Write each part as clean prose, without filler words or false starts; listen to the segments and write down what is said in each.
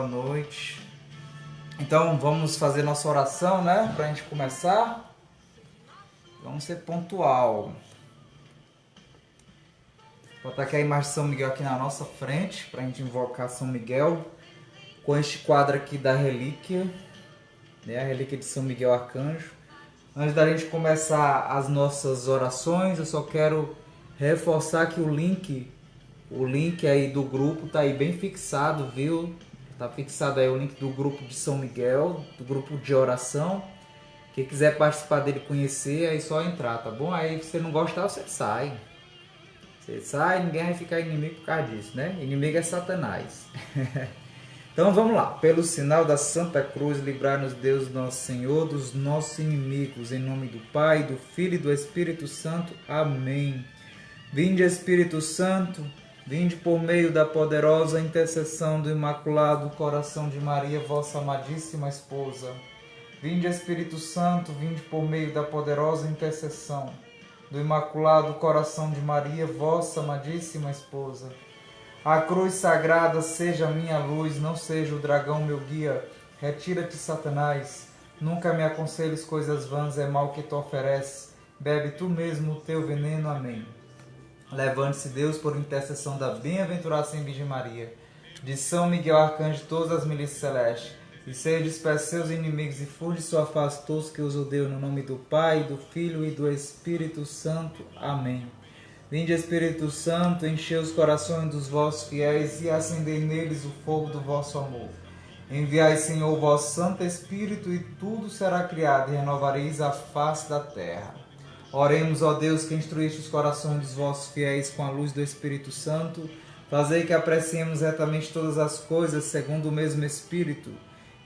Boa noite. Então vamos fazer nossa oração, né? Para a gente começar. Vamos ser pontual. Vou botar aqui a imagem de São Miguel aqui na nossa frente, para a gente invocar São Miguel com este quadro aqui da relíquia, né? A relíquia de São Miguel Arcanjo. Antes da gente começar as nossas orações, eu só quero reforçar que o link aí do grupo tá aí bem fixado, viu? Tá fixado aí o link do grupo de São Miguel, do grupo de oração. Quem quiser participar dele, conhecer, aí só entrar, tá bom? Aí se você não gostar, você sai. Você sai, ninguém vai ficar inimigo por causa disso, né? Inimigo é Satanás. Então vamos lá. Pelo sinal da Santa Cruz, livrar-nos Deus nosso Senhor dos nossos inimigos. Em nome do Pai, do Filho e do Espírito Santo. Amém. Vinde, Espírito Santo, vinde por meio da poderosa intercessão do Imaculado Coração de Maria, vossa amadíssima esposa. Vinde, Espírito Santo, vinde por meio da poderosa intercessão do Imaculado Coração de Maria, vossa amadíssima esposa. A cruz sagrada seja a minha luz, não seja o dragão meu guia. Retira-te, Satanás. Nunca me aconselhes coisas vãs, é mal que tu ofereces. Bebe tu mesmo o teu veneno. Amém. Levante-se, Deus, por intercessão da bem-aventurada Virgem Maria, de São Miguel Arcanjo, todas as milícias celestes, e seja disperso seus inimigos e fuge sua face todos que os odeiam, no nome do Pai, do Filho e do Espírito Santo. Amém. Vinde, Espírito Santo, enchei os corações dos vossos fiéis e acendei neles o fogo do vosso amor. Enviai, Senhor, o vosso Santo Espírito, e tudo será criado, e renovareis a face da terra. Oremos, ó Deus, que instruíste os corações dos vossos fiéis com a luz do Espírito Santo. Fazei que apreciemos retamente todas as coisas segundo o mesmo Espírito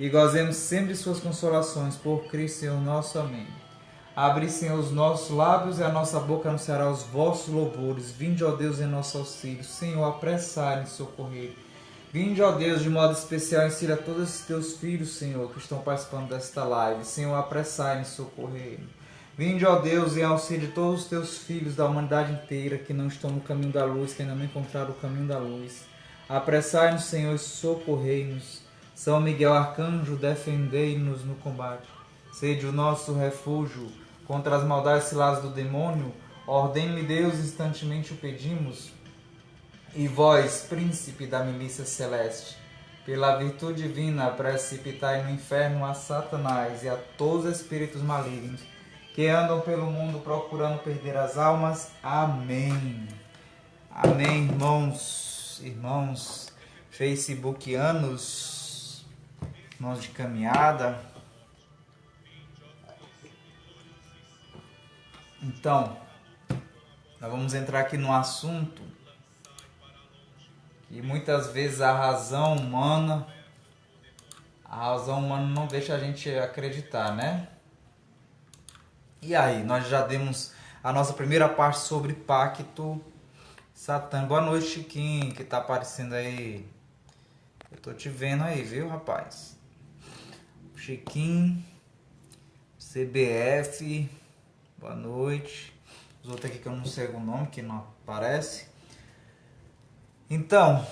e gozemos sempre de suas consolações. Por Cristo, Senhor nosso. Amém. Abre, Senhor, os nossos lábios e a nossa boca anunciará os vossos louvores. Vinde, ó Deus, em nosso auxílio. Senhor, apressai-nos e socorrer. Vinde, ó Deus, de modo especial, ensina a todos os teus filhos, Senhor, que estão participando desta live. Senhor, apressai-nos e socorrer. Vinde, ó Deus, em auxílio de todos os teus filhos da humanidade inteira que não estão no caminho da luz, que ainda não encontraram o caminho da luz. Apressai-nos, Senhor, e socorrei-nos. São Miguel Arcanjo, defendei-nos no combate. Sede o nosso refúgio contra as maldades ciladas do demônio. Ordem-lhe Deus, instantemente o pedimos. E vós, príncipe da milícia celeste, pela virtude divina, precipitai no inferno a Satanás e a todos os espíritos malignos que andam pelo mundo procurando perder as almas. Amém. Amém, irmãos facebookianos, irmãos de caminhada. Então, nós vamos entrar aqui no assunto que muitas vezes a razão humana não deixa a gente acreditar, né? E aí, nós já demos a nossa primeira parte sobre pacto satânico. Boa noite, Chiquinho, que tá aparecendo aí. Eu tô te vendo aí, viu, rapaz? Chiquinho, CBF, boa noite. Os outros aqui que eu não sei o nome, que não aparece. Então,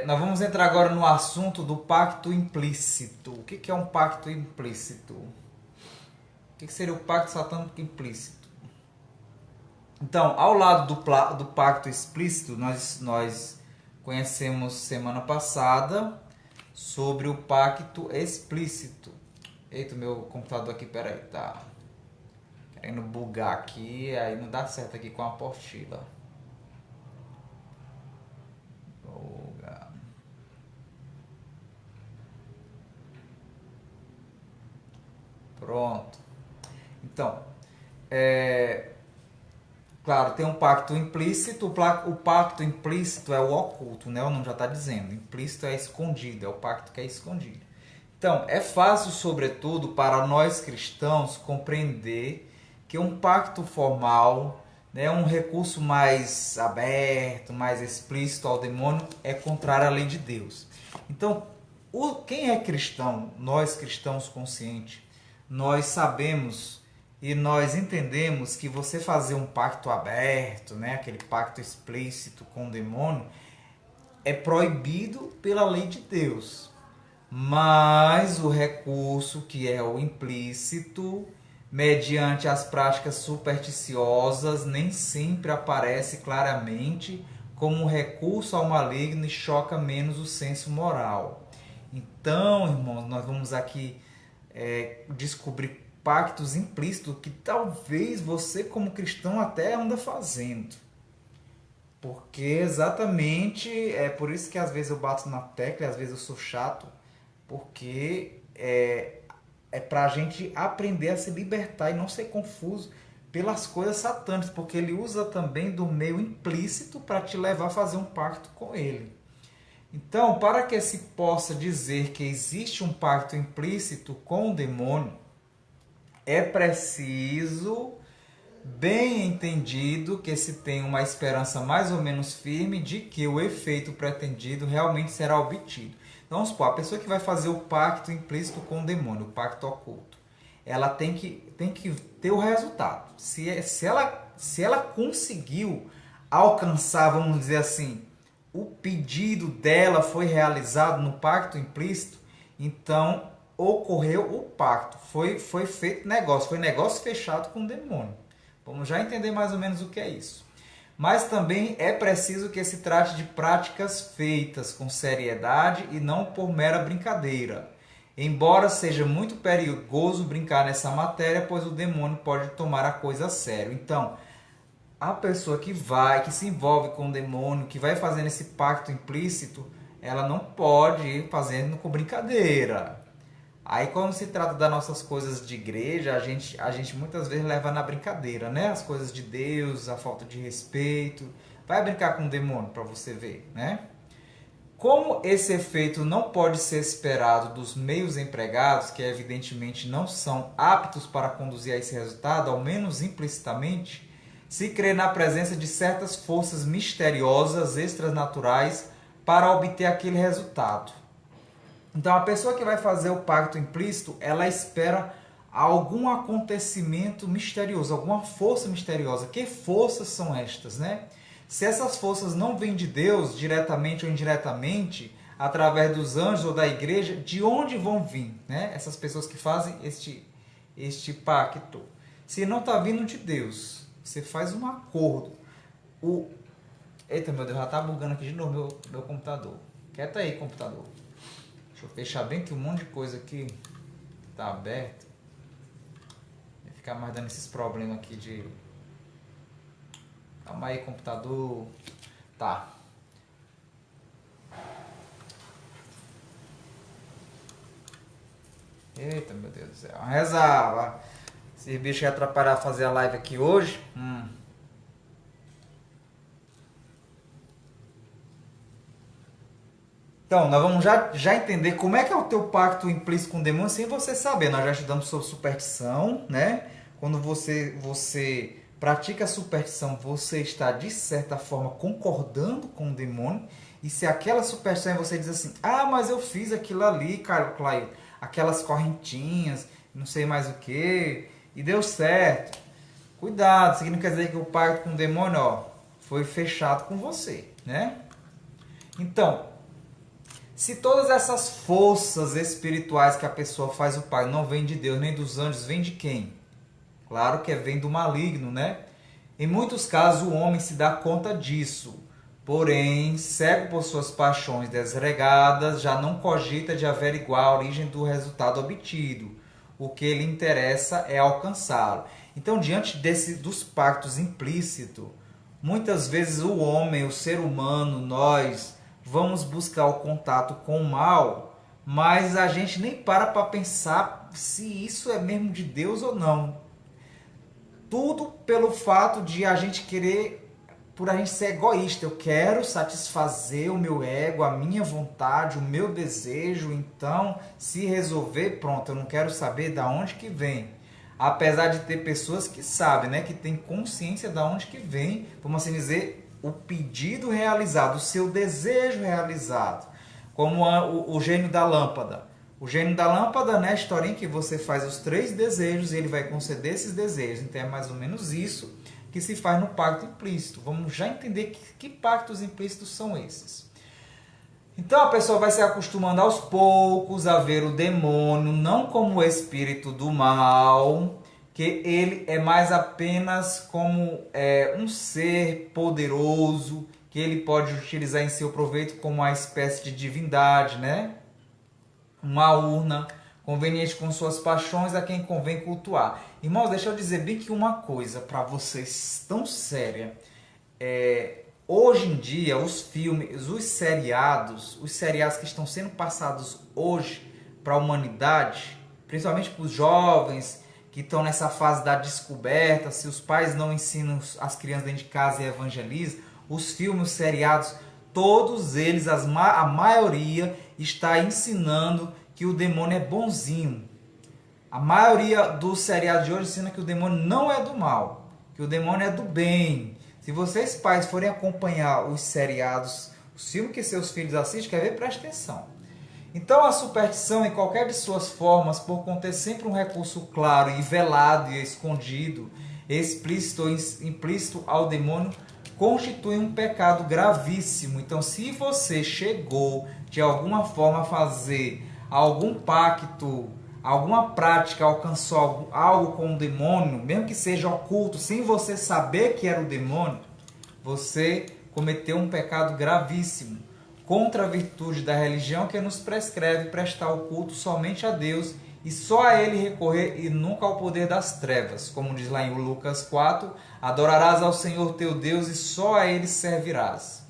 nós vamos entrar agora no assunto do pacto implícito. O que é um pacto implícito? O que seria o pacto satânico implícito? Então, ao lado do pacto explícito, nós conhecemos semana passada sobre o pacto explícito. Eita, meu computador aqui, peraí, tá querendo bugar aqui, aí não dá certo aqui com a apostila. Bugar. Pronto. Então, claro, tem um pacto implícito. O pacto implícito é o oculto, né? O nome já está dizendo. Implícito é escondido, é o pacto que é escondido. Então, é fácil, sobretudo, para nós cristãos compreender que um pacto formal, né, um recurso mais aberto, mais explícito ao demônio, é contrário à lei de Deus. Então, quem é cristão, nós cristãos conscientes, nós sabemos e nós entendemos que você fazer um pacto aberto, né, aquele pacto explícito com o demônio, é proibido pela lei de Deus. Mas o recurso, que é o implícito, mediante as práticas supersticiosas, nem sempre aparece claramente como um recurso ao maligno e choca menos o senso moral. Então, irmãos, nós vamos aqui descobrir pactos implícitos que talvez você, como cristão, até anda fazendo. Porque exatamente é por isso que às vezes eu bato na tecla, às vezes eu sou chato, porque é para a gente aprender a se libertar e não ser confuso pelas coisas satânicas, porque ele usa também do meio implícito para te levar a fazer um pacto com ele. Então, para que se possa dizer que existe um pacto implícito com o demônio, é preciso, bem entendido, que se tenha uma esperança mais ou menos firme de que o efeito pretendido realmente será obtido. Então, vamos supor, a pessoa que vai fazer o pacto implícito com o demônio, o pacto oculto, ela tem que ter o resultado. Se ela conseguiu alcançar, vamos dizer assim, o pedido dela foi realizado no pacto implícito, então ocorreu o pacto, foi feito negócio, foi negócio fechado com o demônio. Vamos já entender mais ou menos o que é isso. Mas também é preciso que se trate de práticas feitas com seriedade e não por mera brincadeira. Embora seja muito perigoso brincar nessa matéria, pois o demônio pode tomar a coisa a sério. Então, a pessoa que se envolve com o demônio, que vai fazendo esse pacto implícito, ela não pode ir fazendo com brincadeira. Aí quando se trata das nossas coisas de igreja, a gente muitas vezes leva na brincadeira, né? As coisas de Deus, a falta de respeito. Vai brincar com o demônio para você ver, né? Como esse efeito não pode ser esperado dos meios empregados, que evidentemente não são aptos para conduzir a esse resultado, ao menos implicitamente, se crê na presença de certas forças misteriosas, extranaturais, para obter aquele resultado. Então, a pessoa que vai fazer o pacto implícito, ela espera algum acontecimento misterioso, alguma força misteriosa. Que forças são estas, né? Se essas forças não vêm de Deus, diretamente ou indiretamente, através dos anjos ou da igreja, de onde vão vir, né? Essas pessoas que fazem este pacto. Se não está vindo de Deus, você faz um acordo. Eita, meu Deus, já está bugando aqui de novo meu computador. Quieta aí, computador. Deixa eu fechar bem que um monte de coisa aqui está aberto. Vai ficar mais dando esses problemas aqui de... Calma aí, computador. Tá. Eita, meu Deus do céu. Rezava. Esse bicho ia atrapalhar fazer a live aqui hoje. Então, nós vamos já entender como é que é o teu pacto implícito com o demônio sem você saber. Nós já estudamos sobre superstição, né? Quando você pratica a superstição, você está, de certa forma, concordando com o demônio. E se aquela superstição você diz assim, ah, mas eu fiz aquilo ali, Claio, aquelas correntinhas, não sei mais o que, e deu certo. Cuidado, isso aqui não quer dizer que o pacto com o demônio, ó, foi fechado com você, né? Então, se todas essas forças espirituais que a pessoa faz o pacto não vêm de Deus nem dos anjos, vem de quem? Claro que vem do maligno, né? Em muitos casos o homem se dá conta disso, porém, cego por suas paixões desregadas, já não cogita de averiguar a origem do resultado obtido. O que lhe interessa é alcançá-lo. Então, diante dos pactos implícitos, muitas vezes o homem, o ser humano, nós vamos buscar o contato com o mal, mas a gente nem para pensar se isso é mesmo de Deus ou não. Tudo pelo fato de a gente querer, por a gente ser egoísta. Eu quero satisfazer o meu ego, a minha vontade, o meu desejo. Então, se resolver, pronto, eu não quero saber de onde que vem. Apesar de ter pessoas que sabem, né, que têm consciência de onde que vem, vamos assim dizer, o pedido realizado, o seu desejo realizado. Como o gênio da lâmpada. O gênio da lâmpada, né, a historinha que você faz os 3 desejos e ele vai conceder esses desejos. Então é mais ou menos isso que se faz no pacto implícito. Vamos já entender que pactos implícitos são esses. Então a pessoa vai se acostumando aos poucos a ver o demônio não como o espírito do mal, que ele é mais apenas como um ser poderoso que ele pode utilizar em seu proveito como uma espécie de divindade, né? Uma urna conveniente com suas paixões a quem convém cultuar. Irmãos, deixa eu dizer bem que uma coisa para vocês tão séria. Hoje em dia, os filmes, os seriados que estão sendo passados hoje para a humanidade, principalmente para os jovens que estão nessa fase da descoberta, se os pais não ensinam as crianças dentro de casa e evangelizam, os filmes, os seriados, todos eles, a maioria está ensinando que o demônio é bonzinho. A maioria dos seriados de hoje ensina que o demônio não é do mal, que o demônio é do bem. Se vocês pais forem acompanhar os seriados, os filmes que seus filhos assistem, quer ver? Preste atenção. Então a superstição, em qualquer de suas formas, por conter sempre um recurso claro e velado e escondido, explícito ou implícito ao demônio, constitui um pecado gravíssimo. Então, se você chegou de alguma forma a fazer algum pacto, alguma prática, alcançou algo com o demônio, mesmo que seja oculto, sem você saber que era o demônio, você cometeu um pecado gravíssimo contra a virtude da religião que nos prescreve prestar o culto somente a Deus e só a Ele recorrer e nunca ao poder das trevas. Como diz lá em Lucas 4, adorarás ao Senhor teu Deus e só a Ele servirás.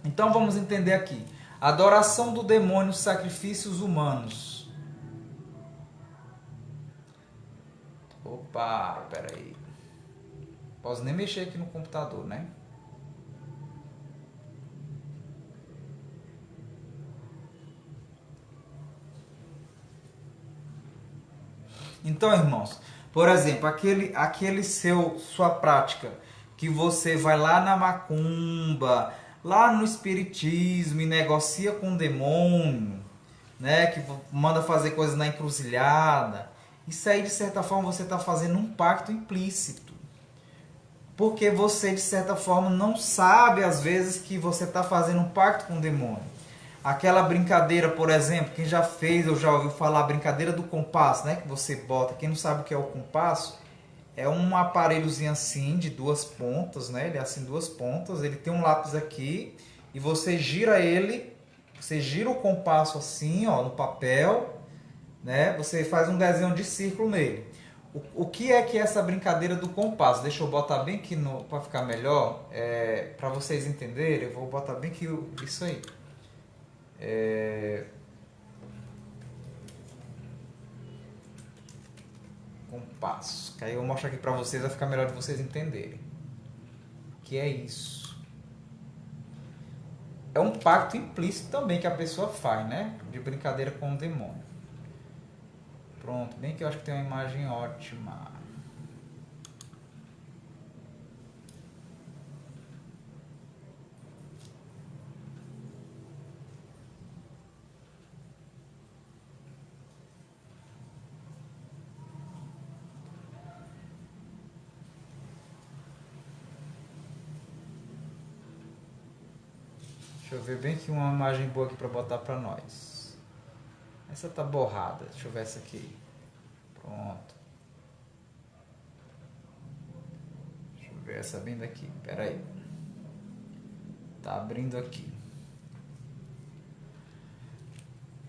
Então vamos entender aqui. Adoração do demônio, sacrifícios humanos. Opa, peraí. Posso nem mexer aqui no computador, né? Então, irmãos, por exemplo, sua prática que você vai lá na macumba, lá no espiritismo e negocia com o demônio, né, que manda fazer coisas na encruzilhada, isso aí de certa forma você está fazendo um pacto implícito. Porque você de certa forma não sabe às vezes que você está fazendo um pacto com o demônio. Aquela brincadeira, por exemplo, quem já fez ou já ouviu falar, a brincadeira do compasso, né? Que você bota, quem não sabe o que é o compasso, é um aparelhozinho assim, de duas pontas, né? Ele é assim, duas pontas, ele tem um lápis aqui, e você gira ele, você gira o compasso assim, ó, no papel, né? Você faz um desenho de círculo nele. O que é essa brincadeira do compasso? Deixa eu botar bem aqui para ficar melhor, para vocês entenderem, eu vou botar bem aqui isso aí. Compasso. Que aí eu mostro aqui para vocês, vai ficar melhor de vocês entenderem. O que é isso? É um pacto implícito também que a pessoa faz, né? De brincadeira com o demônio. Pronto, bem que eu acho que tem uma imagem ótima. Deixa eu ver bem que uma imagem boa aqui para botar para nós. Essa tá borrada. Deixa eu ver essa aqui. Pronto. Deixa eu ver essa bem daqui. Pera aí. Tá abrindo aqui.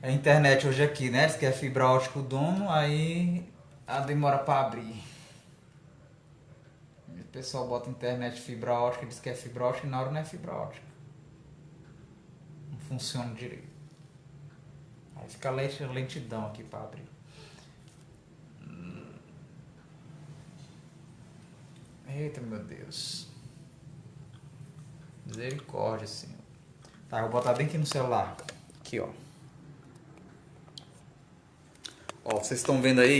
A internet hoje aqui, né? Diz que é fibra ótica o dono, aí a demora para abrir. O pessoal bota internet fibra ótica, diz que é fibra ótica e na hora não é fibra ótica. Não funciona direito. Aí fica lentidão aqui para abrir. Eita, meu Deus. Misericórdia, Senhor. Tá, vou botar bem aqui no celular. Aqui, ó. Ó, vocês estão vendo aí?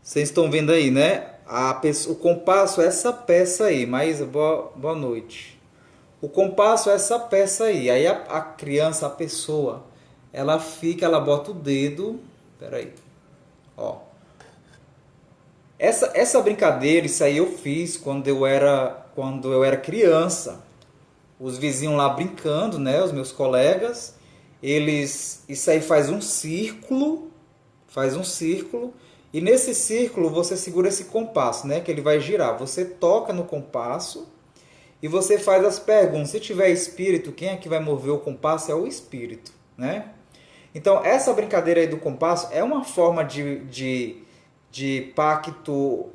Vocês estão vendo aí, né? O compasso é essa peça aí. Maísa, boa noite. O compasso é essa peça aí. Aí a criança, a pessoa, ela bota o dedo. Peraí. Ó. Essa brincadeira, isso aí eu fiz quando eu era quando eu era criança. Os vizinhos lá brincando, né? Os meus colegas. Isso aí faz um círculo. E nesse círculo você segura esse compasso, né? Que ele vai girar. Você toca no compasso e você faz as perguntas. Se tiver espírito, quem é que vai mover o compasso? É o espírito, né? Então, essa brincadeira aí do compasso é uma forma de pacto,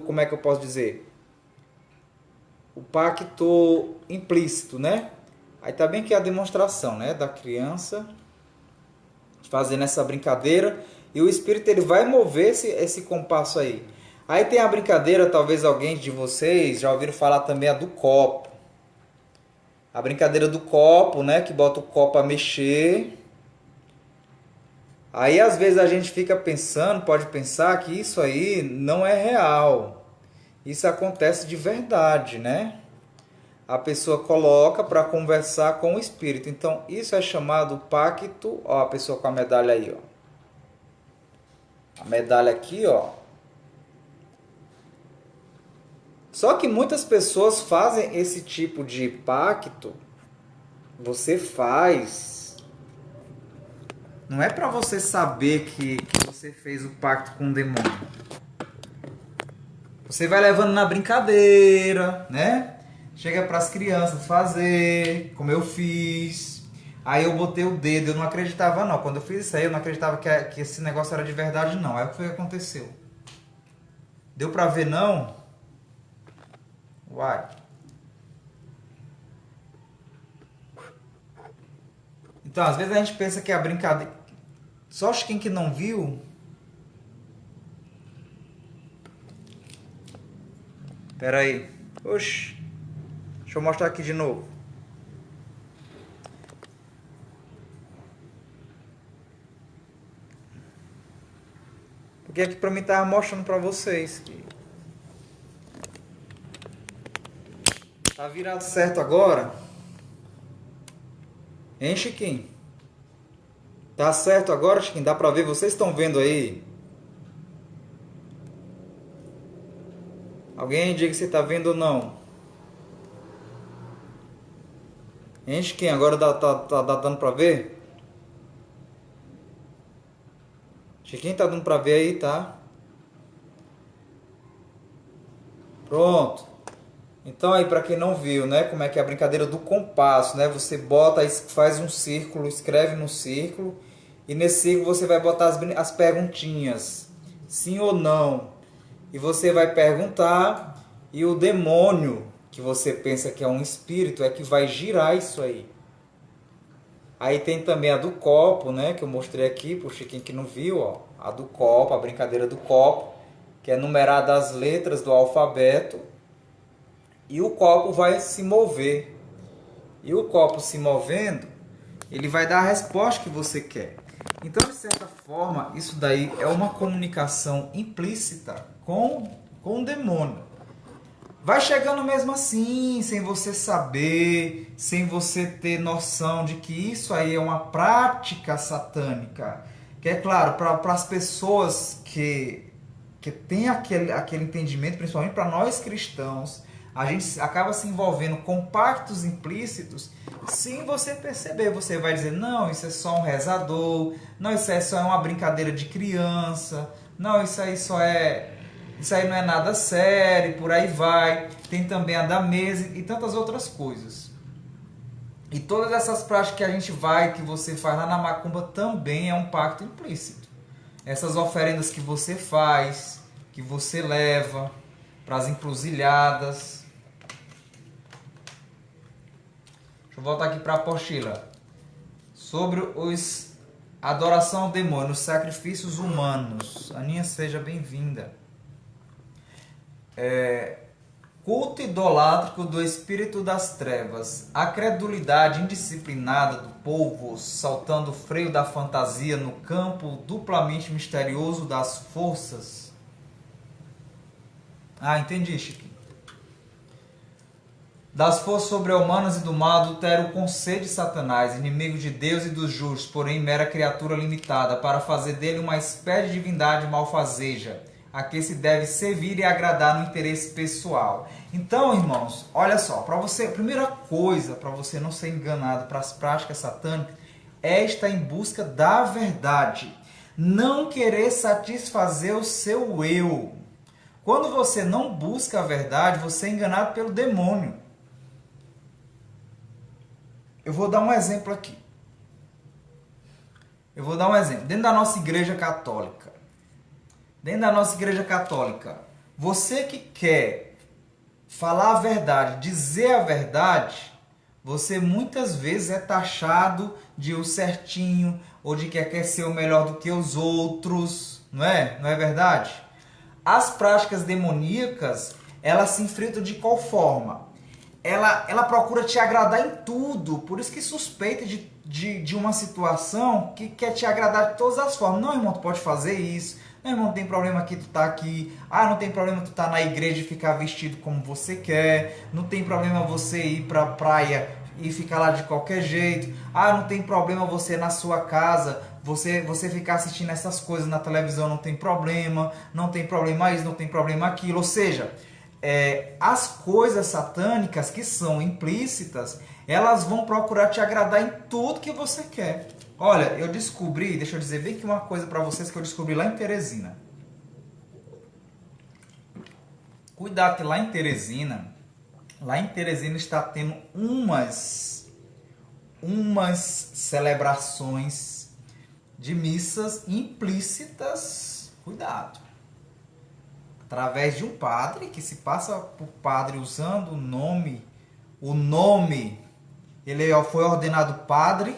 como é que eu posso dizer? O pacto implícito, né? Aí tá bem que é a demonstração, né, da criança fazendo essa brincadeira e o espírito ele vai mover esse compasso aí. Aí tem a brincadeira, talvez alguém de vocês já ouviram falar também a do copo. A brincadeira do copo, né, que bota o copo a mexer. Aí às vezes a gente fica pensando, pode pensar que isso aí não é real. Isso acontece de verdade, né? A pessoa coloca para conversar com o espírito. Então, isso é chamado pacto. Ó, a pessoa com a medalha aí, ó. A medalha aqui, ó. Só que muitas pessoas fazem esse tipo de pacto. Você faz. Não é para você saber que você fez o pacto com o demônio. Você vai levando na brincadeira, né? Chega para as crianças fazer, como eu fiz. Aí eu botei o dedo, eu não acreditava não. Quando eu fiz isso aí, eu não acreditava que esse negócio era de verdade não. Aí o que foi que aconteceu? Deu para ver não? Uai. Então, às vezes a gente pensa que é a brincadeira... Só quem que não viu... Pera aí. Oxi. Deixa eu mostrar aqui de novo. Porque aqui pra mim tava mostrando pra vocês. Tá virado certo agora? Hein, Chiquinho? Tá certo agora, Chiquinho? Dá pra ver? Vocês estão vendo aí? Alguém diga se tá vendo ou não. Hein, Chiquinho? Agora tá dando pra ver? Chiquinho, tá dando pra ver aí, tá? Pronto. Então aí para quem não viu, né, como é que é a brincadeira do compasso, né? Você bota, faz um círculo, escreve no círculo e nesse círculo você vai botar as perguntinhas, sim ou não. E você vai perguntar e o demônio, que você pensa que é um espírito, é que vai girar isso aí. Aí tem também a do copo, né, que eu mostrei aqui pro Chiquinho que não viu, ó, a do copo, a brincadeira do copo, que é numerada as letras do alfabeto. E o copo vai se mover. E o copo se movendo, ele vai dar a resposta que você quer. Então, de certa forma, isso daí é uma comunicação implícita com o demônio. Vai chegando mesmo assim, sem você saber, sem você ter noção de que isso aí é uma prática satânica. Que é claro, para as pessoas que têm aquele entendimento, principalmente para nós cristãos, a gente acaba se envolvendo com pactos implícitos sem você perceber. Você vai dizer, não, isso é só um rezador, não, isso aí só é uma brincadeira de criança, não, isso aí não é nada sério, por aí vai. Tem também a da mesa e tantas outras coisas. E todas essas práticas que a gente vai, que você faz lá na macumba, também é um pacto implícito. Essas oferendas que você faz, que você leva para as encruzilhadas. Deixa eu voltar aqui para a apostila. Sobre adoração ao demônio, os sacrifícios humanos. Aninha, seja bem-vinda. Culto idolátrico do espírito das trevas. A credulidade indisciplinada do povo, saltando o freio da fantasia no campo duplamente misterioso das forças. Ah, entendi, Chiquinho. Das forças sobre-humanas e do mal adultera o conselho de Satanás, inimigo de Deus e dos justos, porém mera criatura limitada, para fazer dele uma espécie de divindade malfazeja, a que se deve servir e agradar no interesse pessoal. Então, irmãos, olha só, para você, a primeira coisa para você não ser enganado para as práticas satânicas é estar em busca da verdade. Não querer satisfazer o seu eu. Quando você não busca a verdade, você é enganado pelo demônio. Eu vou dar um exemplo aqui. Dentro da nossa igreja católica. Você que quer falar a verdade, dizer a verdade, você muitas vezes é taxado de o certinho, ou de que quer ser o melhor do que os outros, não é? Não é verdade? As práticas demoníacas, elas se infiltram de qual forma? Ela procura te agradar em tudo, por isso que suspeita de uma situação que quer te agradar de todas as formas. Não, irmão, tu pode fazer isso. Não, irmão, não tem problema que tu tá aqui. Ah, não tem problema tu tá na igreja e ficar vestido como você quer. Não tem problema você ir pra praia e ficar lá de qualquer jeito. Ah, não tem problema você na sua casa, você ficar assistindo essas coisas na televisão, não tem problema. Não tem problema isso, não tem problema aquilo. Ou seja, as coisas satânicas que são implícitas, elas vão procurar te agradar em tudo que você quer. Olha, eu descobri, deixa eu dizer bem que uma coisa para vocês que eu descobri lá em Teresina. Cuidado que lá em Teresina está tendo umas celebrações de missas implícitas. Cuidado. Através de um padre que se passa por padre usando o nome, ele foi ordenado padre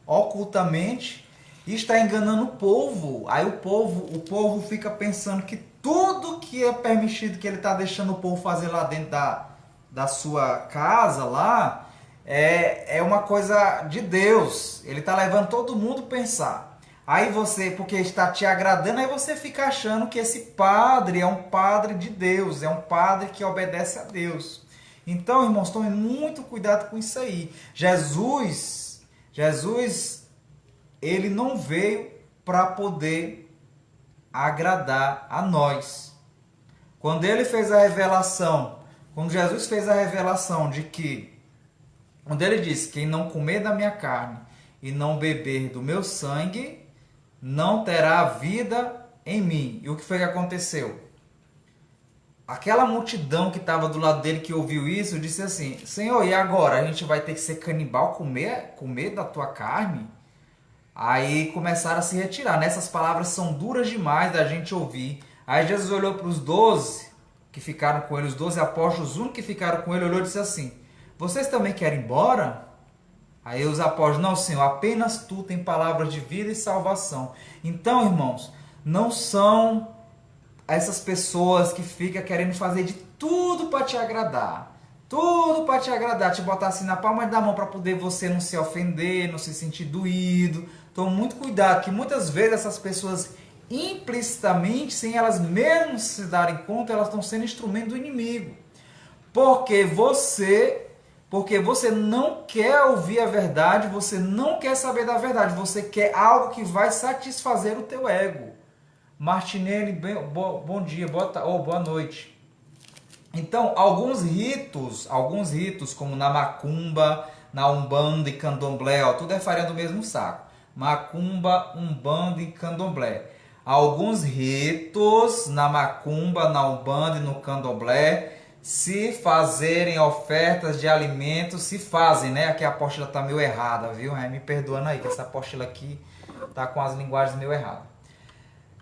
ocultamente e está enganando o povo. Aí o povo fica pensando que tudo que é permitido que ele está deixando o povo fazer lá dentro da sua casa lá é uma coisa de Deus. Ele está levando todo mundo a pensar. Aí você, porque está te agradando, aí você fica achando que esse padre é um padre de Deus, é um padre que obedece a Deus. Então, irmãos, tomem muito cuidado com isso aí. Jesus, ele não veio para poder agradar a nós. Quando Jesus fez a revelação de que, quando ele disse, quem não comer da minha carne e não beber do meu sangue, não terá vida em mim. E o que foi que aconteceu? Aquela multidão que estava do lado dele, que ouviu isso, disse assim, Senhor, e agora? A gente vai ter que ser canibal, comer da tua carne? Aí começaram a se retirar. Nessas palavras são duras demais da gente ouvir. Aí Jesus olhou para os 12 que ficaram com ele, os 12 apóstolos, os únicos que ficaram com ele, olhou e disse assim, vocês também querem ir embora? Aí os apóstolos, não, Senhor, apenas tu tem palavras de vida e salvação. Então, irmãos, não são essas pessoas que ficam querendo fazer de tudo para te agradar. Tudo para te agradar, te botar assim na palma da mão para poder você não se ofender, não se sentir doído. Tome muito cuidado, que muitas vezes essas pessoas implicitamente, sem elas mesmas se darem conta, elas estão sendo instrumento do inimigo. Porque você não quer ouvir a verdade, você não quer saber da verdade, você quer algo que vai satisfazer o teu ego. Martinelli, bom dia, boa noite. Então, alguns ritos, como na macumba, na umbanda e candomblé, tudo é farinha do mesmo saco. Macumba, umbanda e candomblé. Alguns ritos na macumba, na umbanda e no candomblé, se fazerem ofertas de alimentos, se fazem, né? Aqui a apostila tá meio errada, viu? Me perdoando aí, que essa apostila aqui tá com as linguagens meio erradas.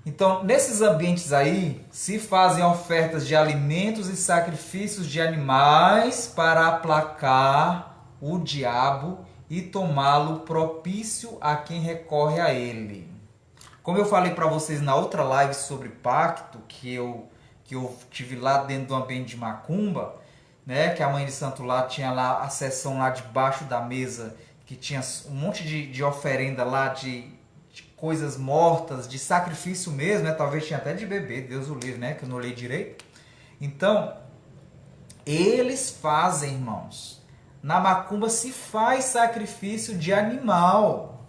Então, nesses ambientes aí, se fazem ofertas de alimentos e sacrifícios de animais para aplacar o diabo e tomá-lo propício a quem recorre a ele. Como eu falei para vocês na outra live sobre pacto, que eu tive lá dentro do ambiente de macumba, né, que a mãe de santo lá tinha lá a seção lá debaixo da mesa, que tinha um monte de oferenda lá de coisas mortas, de sacrifício mesmo, né? Talvez tinha até de bebê, Deus o livre, né? Que eu não li direito. Então, eles fazem, irmãos. Na macumba se faz sacrifício de animal.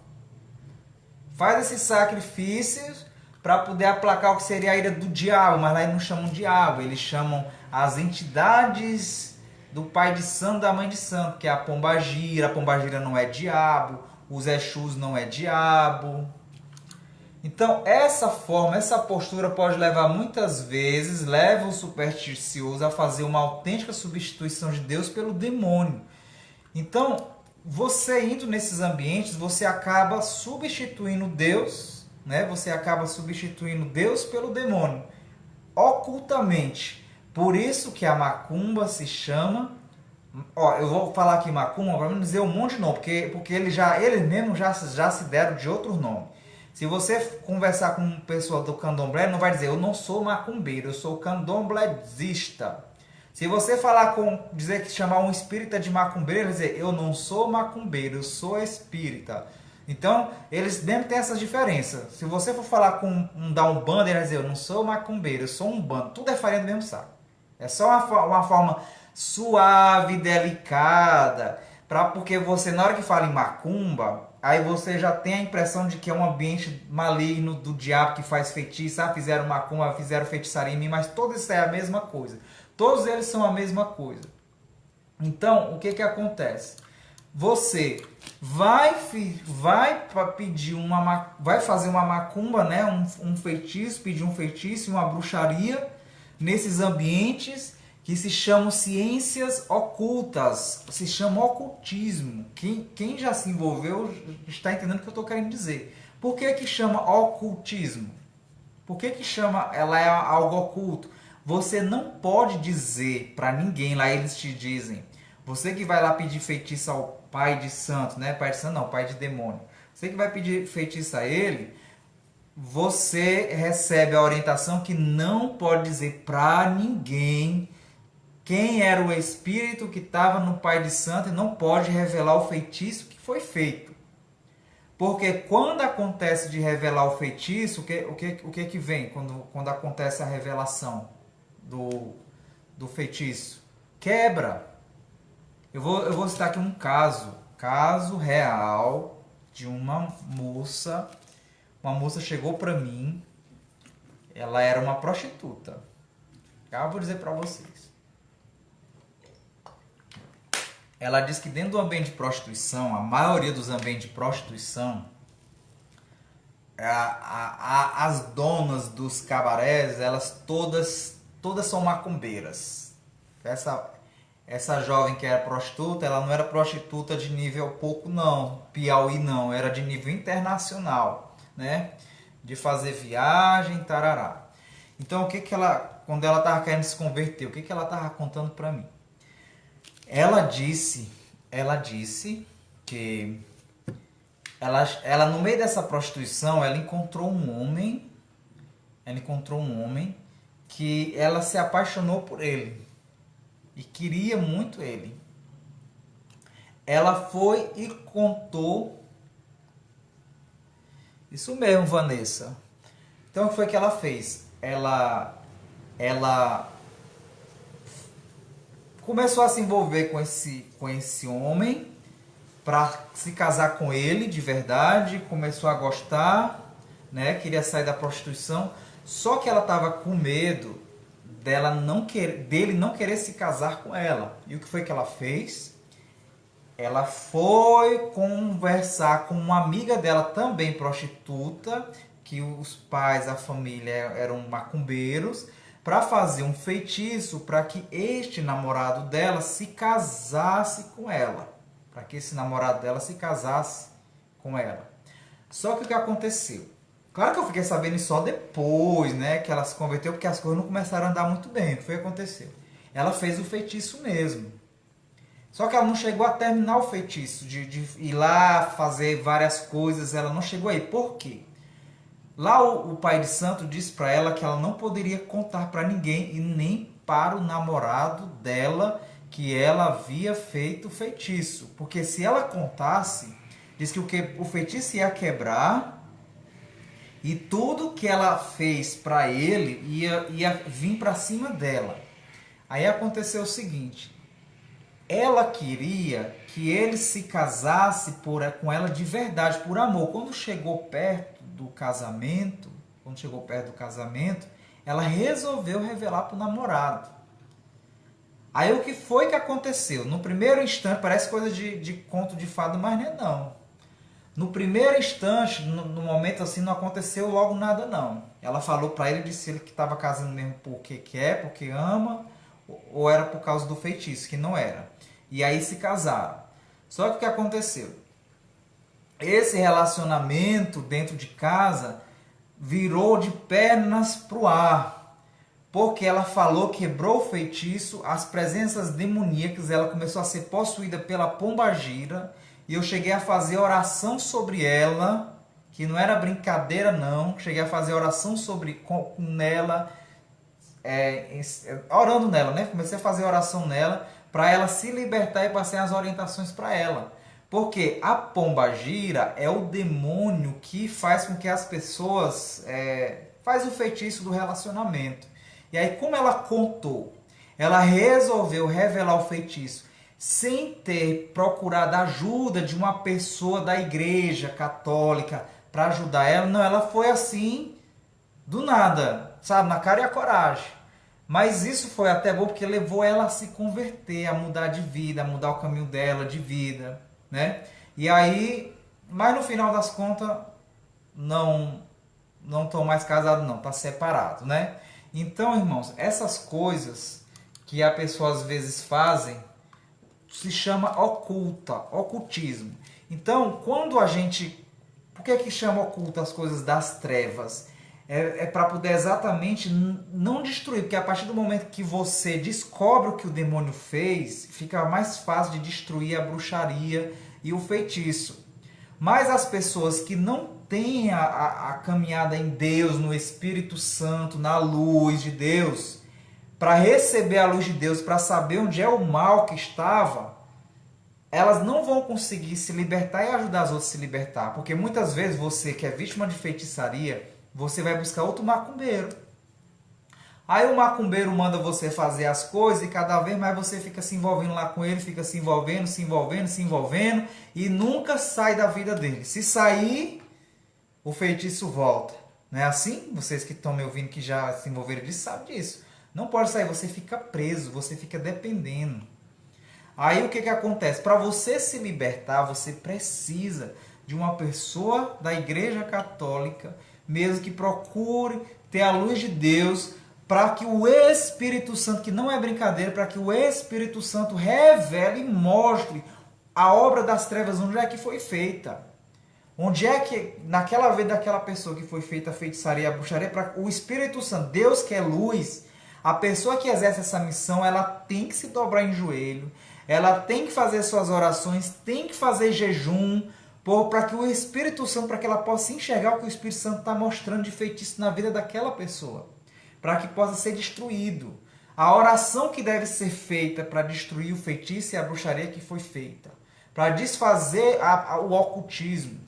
Faz esses sacrifícios para poder aplacar o que seria a ira do diabo, mas lá eles não chamam diabo, eles chamam as entidades do pai de santo, da mãe de santo, que é a pombagira não é diabo, os Exus não é diabo. Então essa forma, essa postura pode levar muitas vezes, leva o supersticioso a fazer uma autêntica substituição de Deus pelo demônio. Então, você indo nesses ambientes, você acaba substituindo Deus, né? Você acaba substituindo Deus pelo demônio, ocultamente. Por isso que a macumba se chama... Ó, eu vou falar aqui macumba para não dizer um monte de nome, porque eles mesmos já se deram de outro nome. Se você conversar com uma pessoa do candomblé, não vai dizer, eu não sou macumbeiro, eu sou candomblezista. Se você dizer que chamar um espírita de macumbeiro, ele vai dizer, eu não sou macumbeiro, eu sou espírita. Então, eles mesmo têm essas diferenças. Se você for falar com da Umbanda, ele vai dizer, eu não sou macumbeiro, eu sou umbanda. Tudo é farinha do mesmo saco. É só uma forma suave, delicada, porque você, na hora que fala em macumba, aí você já tem a impressão de que é um ambiente maligno do diabo que faz feitiço, fizeram macumba, fizeram feitiçaria em mim, mas tudo isso é a mesma coisa. Todos eles são a mesma coisa. Então, o que acontece? Você vai pedir vai fazer uma macumba, né? um feitiço, pedir um feitiço, uma bruxaria nesses ambientes que se chamam ciências ocultas, se chama ocultismo. Quem já se envolveu está entendendo o que eu estou querendo dizer. Por que chama ocultismo? Por que chama ela é algo oculto? Você não pode dizer para ninguém, lá eles te dizem, você que vai lá pedir feitiço ao pai de santo, né? Pai de santo não, pai de demônio. Você que vai pedir feitiço a ele, você recebe a orientação que não pode dizer para ninguém quem era o espírito que estava no pai de santo e não pode revelar o feitiço que foi feito. Porque quando acontece de revelar o feitiço, o que vem quando acontece a revelação do feitiço? Quebra. Eu vou citar aqui um caso real de uma moça. Uma moça chegou para mim, ela era uma prostituta. Já vou dizer para vocês. Ela diz que dentro do ambiente de prostituição, a maioria dos ambientes de prostituição, as donas dos cabarés, elas todas são macumbeiras. Essa jovem que era prostituta, ela não era prostituta de nível pouco não, Piauí não, era de nível internacional, né? De fazer viagem, tarará. Então, quando ela estava querendo se converter, o que ela estava contando para mim? Ela disse que ela no meio dessa prostituição, ela encontrou um homem que ela se apaixonou por ele e queria muito ele. Ela foi e contou, isso mesmo, Vanessa. Então o que foi que ela fez? Ela começou a se envolver com esse homem para se casar com ele de verdade, começou a gostar, né? Queria sair da prostituição, só que ela estava com medo dele não querer se casar com ela. E o que foi que ela fez? Ela foi conversar com uma amiga dela também prostituta, que os pais, a família eram macumbeiros, para fazer um feitiço para que este namorado dela se casasse com ela. Para que esse namorado dela se casasse com ela. Só que o que aconteceu? Claro que eu fiquei sabendo isso só depois, né? Que ela se converteu, porque as coisas não começaram a andar muito bem. O que foi que aconteceu? Ela fez o feitiço mesmo. Só que ela não chegou a terminar o feitiço, de ir lá fazer várias coisas. Ela não chegou aí. Por quê? Lá o pai de santo disse para ela que ela não poderia contar para ninguém e nem para o namorado dela que ela havia feito o feitiço. Porque se ela contasse, diz que o feitiço ia quebrar e tudo que ela fez para ele ia vir para cima dela. Aí aconteceu o seguinte, ela queria que ele se casasse com ela de verdade, por amor. Quando chegou perto do casamento, quando chegou perto do casamento, ela resolveu revelar para o namorado. Aí o que foi que aconteceu? No primeiro instante, parece coisa de conto de fada, mas não. No primeiro instante, no momento assim, não aconteceu logo nada não. Ela falou para ele, disse ele que estava casando mesmo porque quer, porque ama, ou era por causa do feitiço, que não era. E aí se casaram. Só que o que aconteceu? Esse relacionamento dentro de casa virou de pernas pro ar. Porque ela falou, quebrou o feitiço, as presenças demoníacas, ela começou a ser possuída pela pombagira. E eu cheguei a fazer oração sobre ela, que não era brincadeira não. Cheguei a fazer oração nela, orando nela, né? Comecei a fazer oração nela, para ela se libertar e passei as orientações para ela. Porque a pombagira é o demônio que faz com que as pessoas faz o feitiço do relacionamento. E aí, como ela contou, ela resolveu revelar o feitiço sem ter procurado a ajuda de uma pessoa da igreja católica para ajudar ela. Não, ela foi assim, do nada, sabe, na cara e a coragem. Mas isso foi até bom porque levou ela a se converter, a mudar de vida, a mudar o caminho dela de vida, né? E aí, mas no final das contas, não estão mais casados não, tá separado, né? Então, irmãos, essas coisas que a pessoa às vezes fazem se chama ocultismo. Então, quando a gente... Por que chama oculta as coisas das trevas? É para poder exatamente não destruir, porque a partir do momento que você descobre o que o demônio fez, fica mais fácil de destruir a bruxaria e o feitiço. Mas as pessoas que não têm a caminhada em Deus, no Espírito Santo, na luz de Deus, para receber a luz de Deus, para saber onde é o mal que estava, elas não vão conseguir se libertar e ajudar as outras a se libertar. Porque muitas vezes você que é vítima de feitiçaria, você vai buscar outro macumbeiro. Aí o macumbeiro manda você fazer as coisas e cada vez mais você fica se envolvendo lá com ele, fica se envolvendo e nunca sai da vida dele. Se sair, o feitiço volta. Não é assim? Vocês que estão me ouvindo que já se envolveram disso, sabem disso. Não pode sair, você fica preso, você fica dependendo. Aí o que acontece? Para você se libertar, você precisa de uma pessoa da Igreja Católica, mesmo que procure ter a luz de Deus, para que o Espírito Santo, que não é brincadeira, para que o Espírito Santo revele e mostre a obra das trevas, onde é que foi feita. Onde é que, naquela vez daquela pessoa que foi feita a feitiçaria, a bruxaria, para o Espírito Santo, Deus que é luz, a pessoa que exerce essa missão, ela tem que se dobrar em joelho, ela tem que fazer suas orações, tem que fazer jejum, para que o Espírito Santo, para que ela possa enxergar o que o Espírito Santo está mostrando de feitiço na vida daquela pessoa, para que possa ser destruído. A oração que deve ser feita para destruir o feitiço e a bruxaria que foi feita, para desfazer o ocultismo.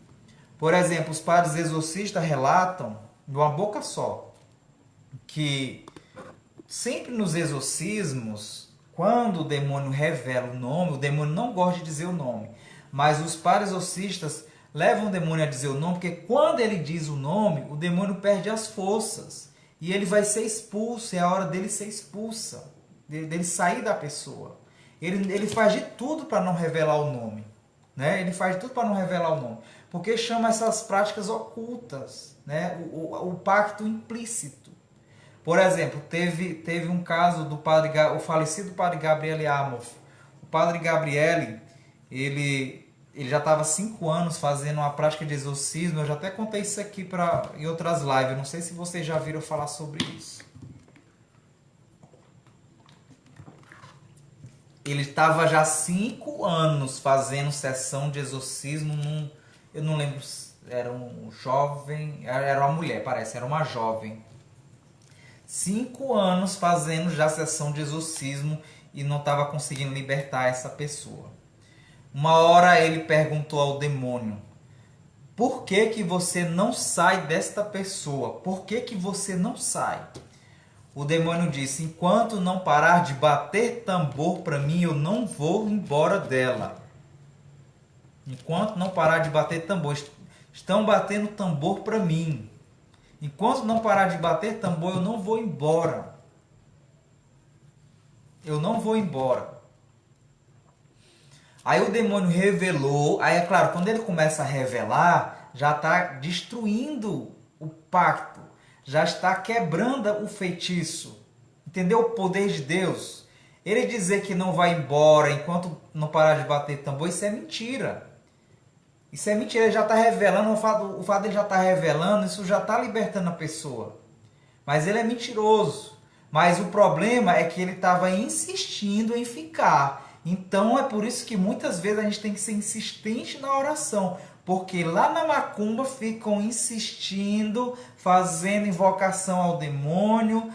Por exemplo, os padres exorcistas relatam, de uma boca só, que sempre nos exorcismos, quando o demônio revela o nome, o demônio não gosta de dizer o nome, mas os padres exorcistas levam o demônio a dizer o nome, porque quando ele diz o nome, o demônio perde as forças e ele vai ser expulso, é a hora dele ser expulsa, dele sair da pessoa. Ele faz de tudo para não revelar o nome, né? Ele faz de tudo para não revelar o nome, porque chama essas práticas ocultas, né? O pacto implícito. Por exemplo, teve um caso do o falecido padre Gabriele Amorf. O padre Gabriele, ele já estava 5 anos fazendo uma prática de exorcismo. Eu já até contei isso aqui em outras lives. Eu não sei se vocês já viram falar sobre isso. Ele estava já 5 anos fazendo sessão de exorcismo eu não lembro, era um jovem, era uma mulher, parece, era uma jovem. 5 anos fazendo já sessão de exorcismo e não estava conseguindo libertar essa pessoa. Uma hora ele perguntou ao demônio: por que você não sai desta pessoa? Por que você não sai? O demônio disse: enquanto não parar de bater tambor para mim, eu não vou embora dela. Enquanto não parar de bater tambor, estão batendo tambor para mim. Enquanto não parar de bater tambor, eu não vou embora. Eu não vou embora. Aí o demônio revelou. Aí é claro, quando ele começa a revelar, já está destruindo o pacto. Já está quebrando o feitiço. Entendeu o poder de Deus? Ele dizer que não vai embora enquanto não parar de bater tambor, isso é mentira. Isso é mentira, ele já está revelando, o fato dele já estar revelando, isso já está libertando a pessoa. Mas ele é mentiroso. Mas o problema é que ele estava insistindo em ficar. Então é por isso que muitas vezes a gente tem que ser insistente na oração. Porque lá na macumba ficam insistindo, fazendo invocação ao demônio.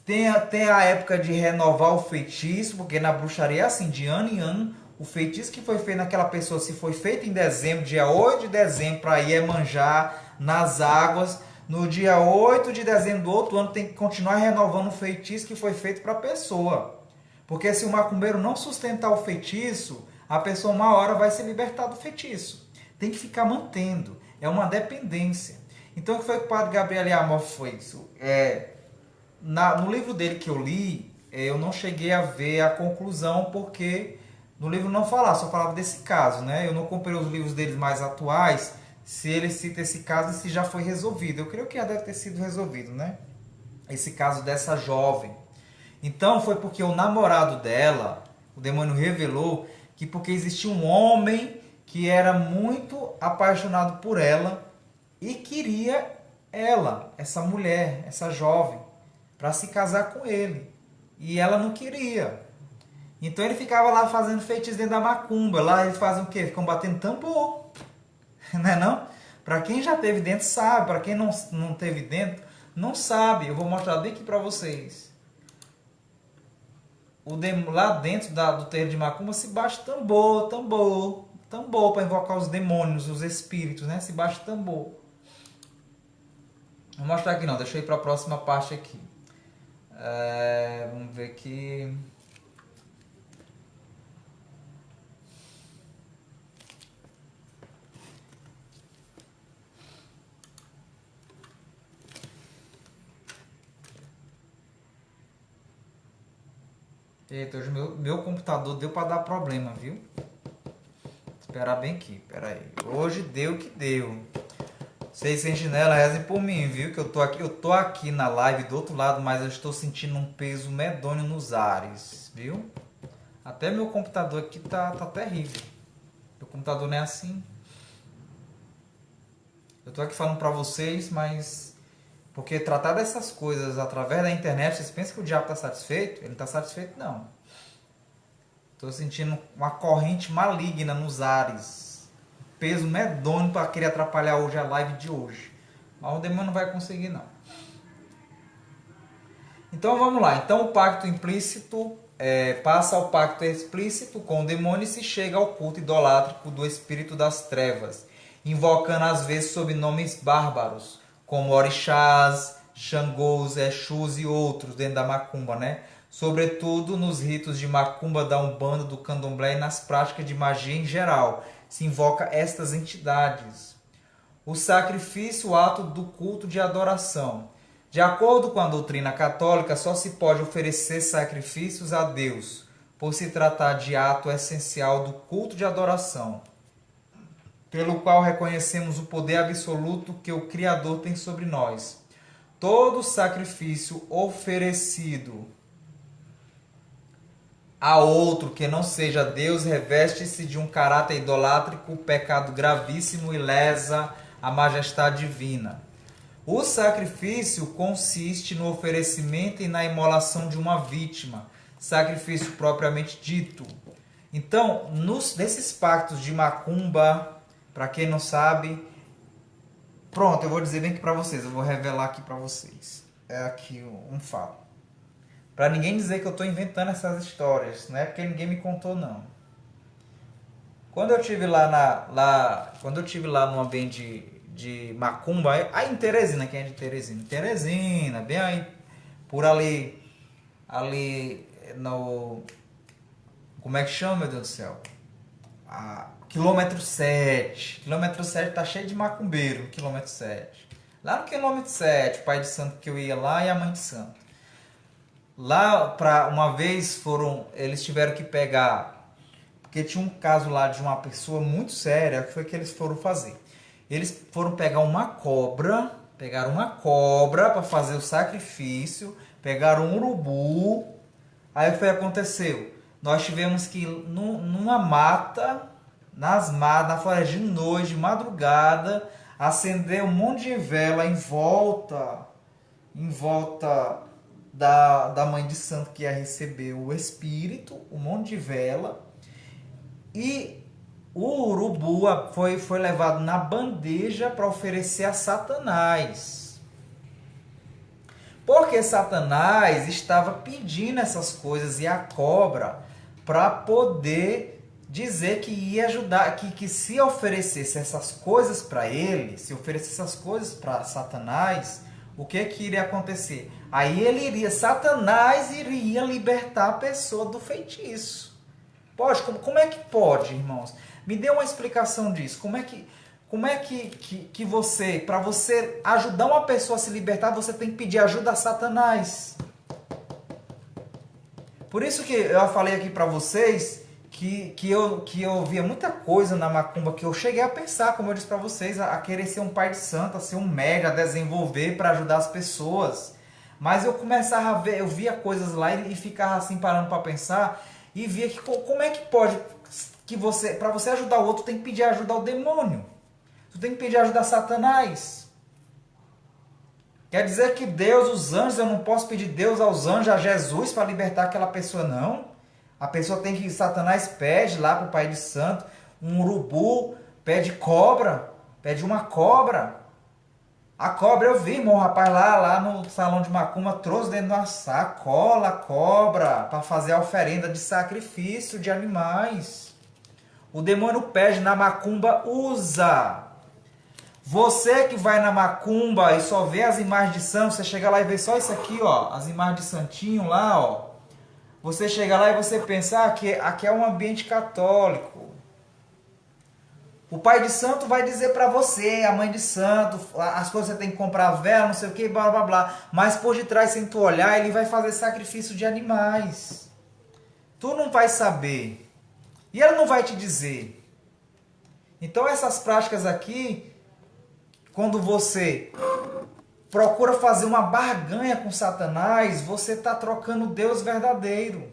Tem até a época de renovar o feitiço, porque na bruxaria é assim, de ano em ano. O feitiço que foi feito naquela pessoa, se foi feito em dezembro, dia 8 de dezembro, para Iemanjá, nas águas, no dia 8 de dezembro do outro ano tem que continuar renovando o feitiço que foi feito para a pessoa. Porque se o macumbeiro não sustentar o feitiço, a pessoa uma hora vai se libertar do feitiço. Tem que ficar mantendo. É uma dependência. Então o que foi que o padre Gabriel Amor fez? No livro dele que eu li, eu não cheguei a ver a conclusão, porque no livro não falava, só falava desse caso, né? Eu não comprei os livros deles mais atuais, se ele cita esse caso e se já foi resolvido. Eu creio que já deve ter sido resolvido, né? Esse caso dessa jovem. Então foi porque o namorado dela, o demônio revelou que porque existia um homem que era muito apaixonado por ela e queria ela, essa mulher, essa jovem, para se casar com ele. E ela não queria. Então ele ficava lá fazendo feitiço dentro da macumba. Lá eles fazem o quê? Ficam batendo tambor. Não é não? Para quem já teve dentro sabe. Para quem não teve dentro, não sabe. Eu vou mostrar bem aqui para vocês. Lá dentro do terreiro de macumba se bate tambor, tambor. Tambor para invocar os demônios, os espíritos, né? Se bate tambor. Vou mostrar aqui não. Deixa eu ir para a próxima parte aqui. Vamos ver aqui. Eita, hoje meu computador deu para dar problema, viu? Esperar bem aqui, pera aí. Hoje deu que deu. Vocês sentinela, rezem por mim, viu? Que eu tô aqui na live do outro lado, mas eu estou sentindo um peso medonho nos ares, viu? Até meu computador aqui tá terrível. Meu computador não é assim. Eu tô aqui falando pra vocês, mas... Porque tratar dessas coisas através da internet, vocês pensam que o diabo tá satisfeito? Ele não tá satisfeito, não. Tô sentindo uma corrente maligna nos ares. Peso medonho para querer atrapalhar hoje a live de hoje. Mas o demônio não vai conseguir, não. Então vamos lá. Então o pacto implícito passa ao pacto explícito com o demônio e se chega ao culto idolátrico do espírito das trevas, invocando às vezes sob nomes bárbaros, como orixás, xangôs, exus e outros dentro da macumba, né? Sobretudo nos ritos de macumba da umbanda, do candomblé e nas práticas de magia em geral, se invoca estas entidades. O sacrifício, o ato do culto de adoração. De acordo com a doutrina católica, só se pode oferecer sacrifícios a Deus, por se tratar de ato essencial do culto de adoração, pelo qual reconhecemos o poder absoluto que o Criador tem sobre nós. Todo sacrifício oferecido a outro que não seja Deus reveste-se de um caráter idolátrico, pecado gravíssimo e lesa a majestade divina. O sacrifício consiste no oferecimento e na imolação de uma vítima, sacrifício propriamente dito. Então, nesses pactos de macumba, para quem não sabe, pronto, eu vou dizer bem aqui para vocês, eu vou revelar aqui para vocês. É aqui um fato. Para ninguém dizer que eu estou inventando essas histórias, não é porque ninguém me contou, não. Quando eu tive quando eu tive lá no ambiente de macumba, aí em Teresina, quem é de Teresina? Teresina, bem aí, por ali no... Como é que chama, meu Deus do céu? Quilômetro 7. Quilômetro 7 tá cheio de macumbeiro, quilômetro 7. Lá no quilômetro 7, o pai de santo que eu ia lá e a mãe de santo. Lá, uma vez eles tiveram que pegar, porque tinha um caso lá de uma pessoa muito séria, que foi o que eles foram fazer. Eles foram pegar uma cobra, pegaram uma cobra para fazer o sacrifício, pegaram um urubu. Aí o que aconteceu? Nós tivemos que ir numa mata, na floresta de noite, de madrugada, acender um monte de vela em volta da mãe de santo que ia receber o espírito, um monte de vela. E o urubu foi levado na bandeja para oferecer a Satanás. Porque Satanás estava pedindo essas coisas e a cobra para poder dizer que ia ajudar, que se oferecesse essas coisas para ele, se oferecesse essas coisas para Satanás, o que iria acontecer? Aí Satanás iria libertar a pessoa do feitiço. Pode? Como é que pode, irmãos? Me dê uma explicação disso. Como é que você, para você ajudar uma pessoa a se libertar, você tem que pedir ajuda a Satanás? Por isso que eu falei aqui para vocês que eu via muita coisa na macumba, que eu cheguei a pensar, como eu disse para vocês, a querer ser um pai de santo, a ser um médium, a desenvolver para ajudar as pessoas. Mas eu começava a ver, eu via coisas lá e ficava assim parando para pensar e via que como é que pode que você, para você ajudar o outro, tem que pedir ajuda ao demônio. Tu tem que pedir ajuda a Satanás. Quer dizer que Deus, os anjos, eu não posso pedir Deus aos anjos, a Jesus, para libertar aquela pessoa, não. A pessoa tem que, Satanás pede lá para o pai de santo, um urubu, pede cobra, pede uma cobra. A cobra, eu vi, irmão, o rapaz lá no salão de macumba, trouxe dentro de uma sacola a cobra, para fazer a oferenda de sacrifício de animais. O demônio pede, na macumba usa. Você que vai na macumba e só vê as imagens de santo, você chega lá e vê só isso aqui, ó, as imagens de santinho lá, ó. Você chega lá e você pensa que aqui é um ambiente católico. O pai de santo vai dizer para você, a mãe de santo, as coisas que você tem que comprar vela, não sei o que, blá blá blá. Mas por detrás, sem tu olhar, ele vai fazer sacrifício de animais. Tu não vai saber. E ele não vai te dizer. Então essas práticas aqui, quando você procura fazer uma barganha com Satanás, você está trocando o Deus verdadeiro.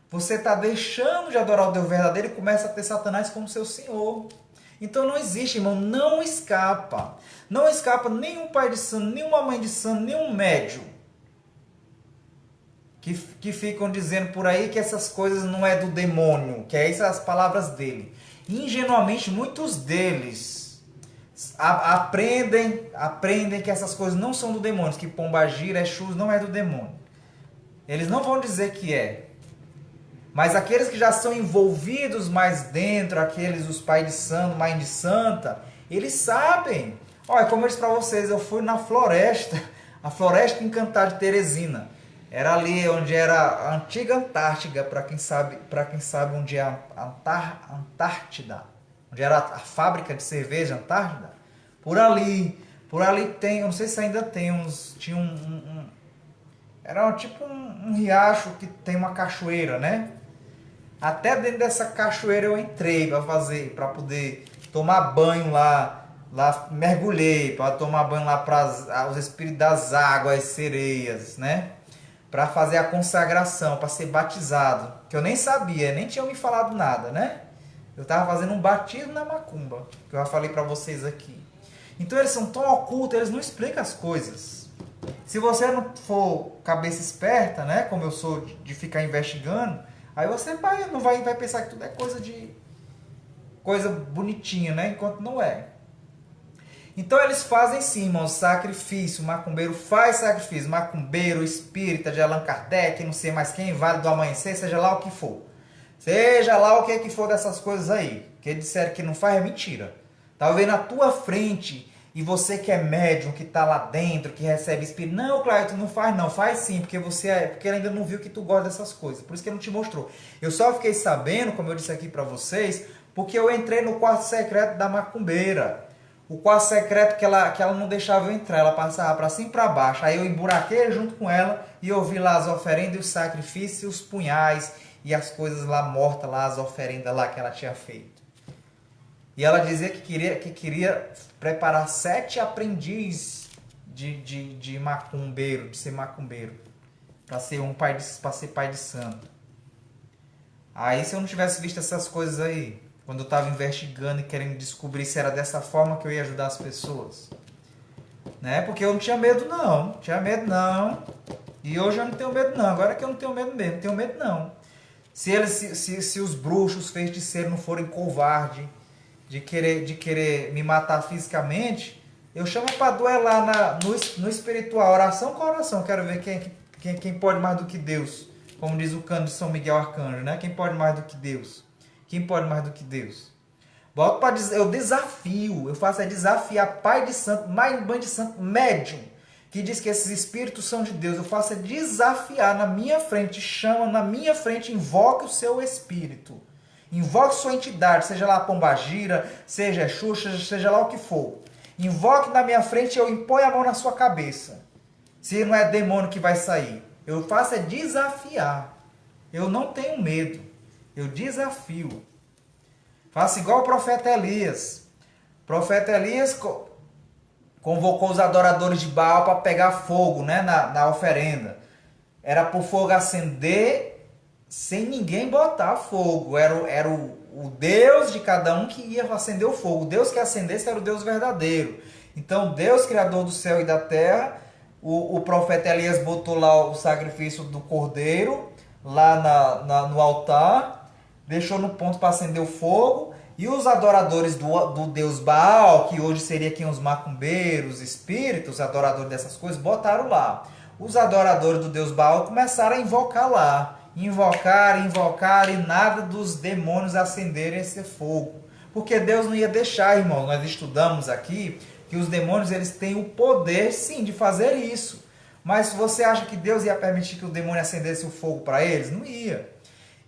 Você está deixando de adorar o Deus verdadeiro e começa a ter Satanás como seu senhor. Então não existe, irmão, não escapa. Não escapa nenhum pai de santo, nenhuma mãe de santo, nenhum médium. Que ficam dizendo por aí que essas coisas não é do demônio, que é essas as palavras dele. Ingenuamente, muitos deles aprendem que essas coisas não são do demônio, que pombagira, Exus não é do demônio. Eles não vão dizer que é. Mas aqueles que já são envolvidos mais dentro, aqueles, os pais de santo, mãe de santa, eles sabem. Olha, como eu disse para vocês, eu fui na floresta, a Floresta Encantada de Teresina. Era ali onde era a antiga Antártida, para quem sabe onde é a Antártida, onde era a fábrica de cerveja Antártida. Por ali tem, eu não sei se ainda tem tinha era tipo um riacho que tem uma cachoeira, né? Até dentro dessa cachoeira eu entrei para poder tomar banho lá mergulhei para tomar banho lá para os espíritos das águas, as sereias, né? Para fazer a consagração, para ser batizado, que eu nem sabia, nem tinham me falado nada, né? Eu estava fazendo um batismo na macumba, que eu já falei para vocês aqui. Então eles são tão ocultos, eles não explicam as coisas. Se você não for cabeça esperta, né, como eu sou de ficar investigando, aí você não vai pensar que tudo é coisa bonitinha, né, enquanto não é. Então eles fazem sim, irmão, sacrifício, macumbeiro faz sacrifício, macumbeiro, espírita de Allan Kardec, não sei mais quem, Vale do Amanhecer, seja lá o que for. Seja lá o que for dessas coisas aí, que disseram que não faz é mentira. Talvez na tua frente, e você que é médium, que está lá dentro, que recebe espírito, não, Clayton, não faz não, faz sim, porque porque ele ainda não viu que tu gosta dessas coisas, por isso que ele não te mostrou. Eu só fiquei sabendo, como eu disse aqui para vocês, porque eu entrei no quarto secreto da macumbeira. o quarto secreto que ela não deixava eu entrar, ela passava para cima e para baixo. Aí eu emburaquei junto com ela e eu vi lá as oferendas e os sacrifícios, e os punhais e as coisas lá mortas, lá as oferendas lá que ela tinha feito. E ela dizia que queria preparar 7 aprendizes de macumbeiro, de ser macumbeiro, para ser pai de santo. Aí se eu não tivesse visto essas coisas aí, quando eu estava investigando e querendo descobrir se era dessa forma que eu ia ajudar as pessoas, né? Porque eu não tinha medo não, E hoje eu não tenho medo não, agora que eu não tenho medo mesmo, não tenho medo não. Se os bruxos, feiticeiros não forem covardes de querer me matar fisicamente, eu chamo para duelar no espiritual, oração com oração. Quero ver quem pode mais do que Deus. Como diz o cano de São Miguel Arcanjo, né? Quem pode mais do que Deus? Quem pode mais do que Deus? Boto para dizer, eu desafio, eu faço desafiar pai de santo, mãe de santo, médium, que diz que esses espíritos são de Deus. Eu faço desafiar na minha frente, chama na minha frente, invoque o seu espírito. Invoque sua entidade, seja lá a pombagira, seja Xuxa, seja lá o que for. Invoque na minha frente e eu imponho a mão na sua cabeça. Se não é demônio que vai sair. Eu faço desafiar. Eu não tenho medo. Eu desafio. Faço igual o profeta Elias. O profeta Elias convocou os adoradores de Baal para pegar fogo, né, na oferenda. Era para o fogo acender sem ninguém botar fogo. Era o Deus de cada um que ia acender o fogo. O Deus que acendesse era o Deus verdadeiro. Então, Deus, Criador do céu e da terra, o profeta Elias botou lá o sacrifício do cordeiro, lá no altar, deixou no ponto para acender o fogo, e os adoradores do Deus Baal, que hoje seria quem os macumbeiros, espíritos, adoradores dessas coisas, botaram lá. Os adoradores do Deus Baal começaram a invocar lá. Invocar e nada dos demônios acenderem esse fogo. Porque Deus não ia deixar, irmão. Nós estudamos aqui que os demônios eles têm o poder, sim, de fazer isso. Mas se você acha que Deus ia permitir que o demônio acendesse o fogo para eles? Não ia.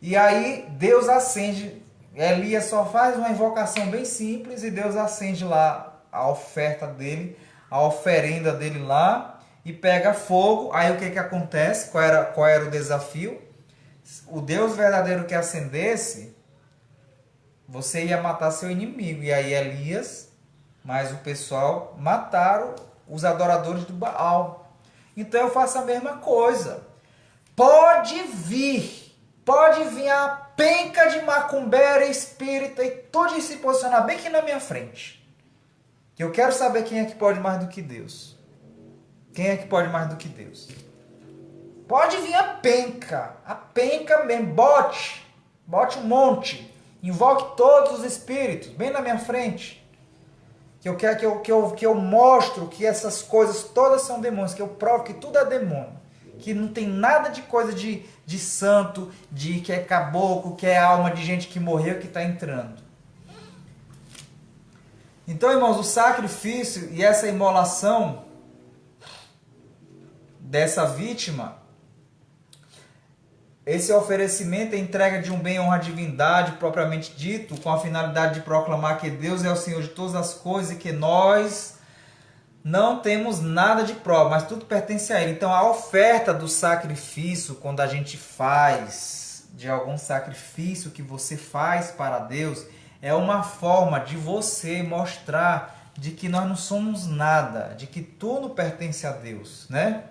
E aí Deus acende, Elias só faz uma invocação bem simples e Deus acende lá a oferta dele, a oferenda dele lá e pega fogo. Aí o que acontece? Qual era o desafio? O Deus verdadeiro que acendesse, você ia matar seu inimigo. E aí Elias, mas o pessoal mataram os adoradores do Baal. Então eu faço a mesma coisa. Pode vir a penca de macumbeira, espírita e tudo se posicionar bem aqui na minha frente. Que eu quero saber quem é que pode mais do que Deus. Quem é que pode mais do que Deus? Pode vir a penca mesmo, bote um monte, invoque todos os espíritos bem na minha frente. Que eu quero que eu mostro que essas coisas todas são demônios, que eu provo que tudo é demônio, que não tem nada de coisa de santo, de que é caboclo, que é alma de gente que morreu que está entrando. Então, irmãos, o sacrifício e essa imolação dessa vítima, esse oferecimento é entrega de um bem honra à divindade propriamente dito, com a finalidade de proclamar que Deus é o Senhor de todas as coisas e que nós não temos nada de prova, mas tudo pertence a Ele. Então a oferta do sacrifício, quando a gente faz de algum sacrifício que você faz para Deus, é uma forma de você mostrar de que nós não somos nada, de que tudo pertence a Deus, né?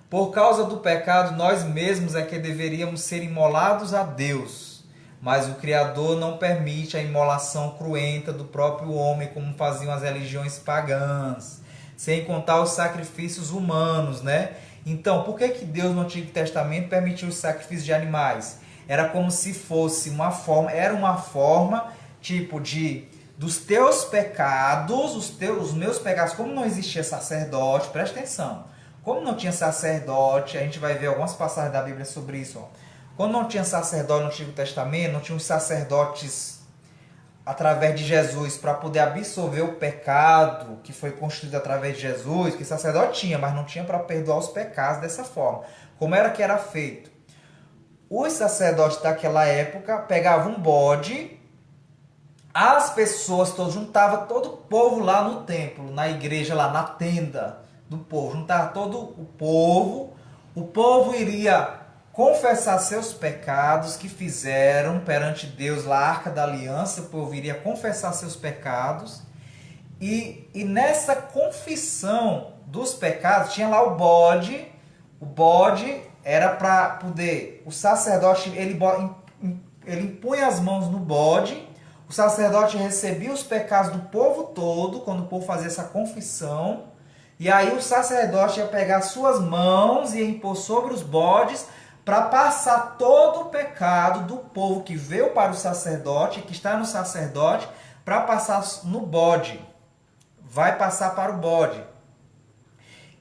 Por causa do pecado, nós mesmos é que deveríamos ser imolados a Deus. Mas o Criador não permite a imolação cruenta do próprio homem, como faziam as religiões pagãs. Sem contar os sacrifícios humanos, né? Então, por que Deus no Antigo Testamento permitiu os sacrifícios de animais? Era como se fosse uma forma, tipo dos teus pecados, os meus pecados, como não existia sacerdote, presta atenção. Como não tinha sacerdote, a gente vai ver algumas passagens da Bíblia sobre isso. Ó. Quando não tinha sacerdote no Antigo Testamento, não tinha os sacerdotes através de Jesus para poder absorver o pecado que foi construído através de Jesus, que sacerdote tinha, mas não tinha para perdoar os pecados dessa forma. Como era que era feito? Os sacerdotes daquela época pegavam um bode, as pessoas todas, juntava todo o povo lá no templo, na igreja lá, na tenda do povo, juntava todo o povo iria confessar seus pecados que fizeram perante Deus lá, a Arca da Aliança, o povo iria confessar seus pecados, e nessa confissão dos pecados tinha lá o bode era para poder, o sacerdote, ele impunha as mãos no bode, o sacerdote recebia os pecados do povo todo, quando o povo fazia essa confissão, e aí o sacerdote ia pegar suas mãos e ia impor sobre os bodes, para passar todo o pecado do povo que veio para o sacerdote, que está no sacerdote, para passar no bode. Vai passar para o bode.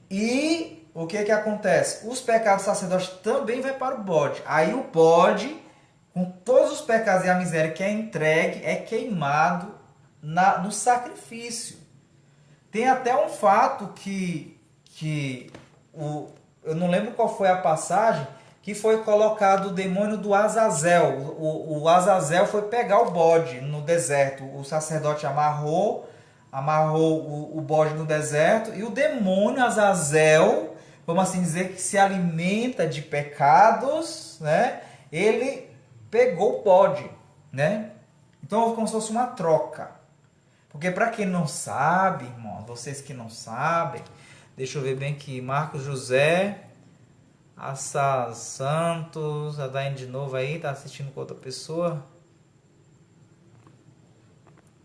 E o que acontece? Os pecados do sacerdote também vai para o bode. Aí o bode, com todos os pecados e a miséria que é entregue, é queimado no sacrifício. Tem até um fato que eu não lembro qual foi a passagem, que foi colocado o demônio do Azazel. O Azazel foi pegar o bode no deserto. O sacerdote amarrou o bode no deserto, e o demônio Azazel, vamos assim dizer, que se alimenta de pecados, né? Ele pegou o bode, né? Então houve como se fosse uma troca. Porque para quem não sabe, irmão, vocês que não sabem, deixa eu ver bem aqui, Marcos José, Assas Santos, a Daine de novo aí, tá assistindo com outra pessoa.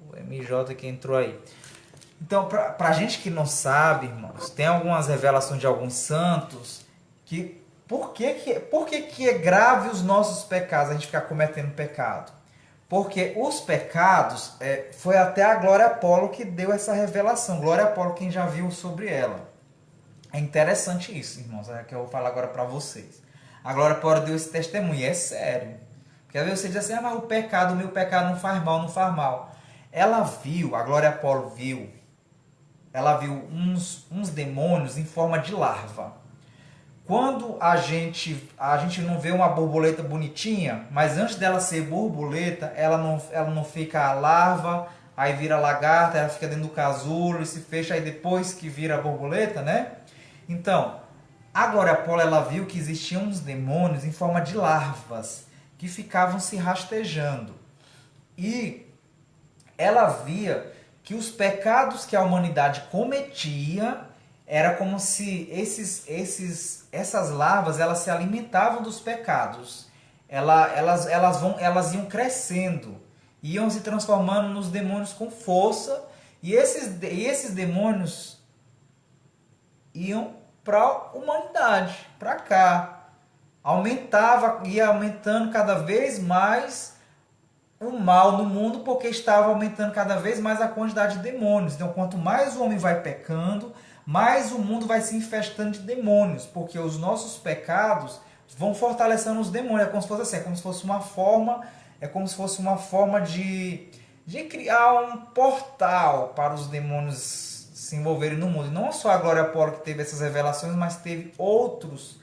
O MJ que entrou aí. Então, pra gente que não sabe, irmãos, tem algumas revelações de alguns santos que por que é grave os nossos pecados, a gente ficar cometendo pecado? Porque os pecados, foi até a Glória Apolo que deu essa revelação. Glória Apolo, quem já viu sobre ela. É interessante isso, irmãos, que eu vou falar agora para vocês. A Glória Apolo deu esse testemunho, e é sério. Porque às vezes você diz assim, mas o meu pecado não faz mal, não faz mal. Ela viu, a Glória Apolo viu, ela viu uns demônios em forma de larva. Quando a gente não vê uma borboleta bonitinha, mas antes dela ser borboleta, ela não fica a larva, aí vira lagarta, ela fica dentro do casulo e se fecha, aí depois que vira a borboleta, né? Então, a Glória Apolo, ela viu que existiam uns demônios em forma de larvas que ficavam se rastejando. E ela via que os pecados que a humanidade cometia era como se essas larvas elas se alimentavam dos pecados. Elas iam crescendo, iam se transformando nos demônios com força, e esses demônios iam para a humanidade, para cá. Ia aumentando cada vez mais o mal no mundo, porque estava aumentando cada vez mais a quantidade de demônios. Então, quanto mais o homem vai pecando, mais o mundo vai se infestando de demônios, porque os nossos pecados vão fortalecendo os demônios. É como se fosse assim, é como se fosse uma forma de criar um portal para os demônios se envolverem no mundo. E não só a Glória Apolo que teve essas revelações, mas teve outros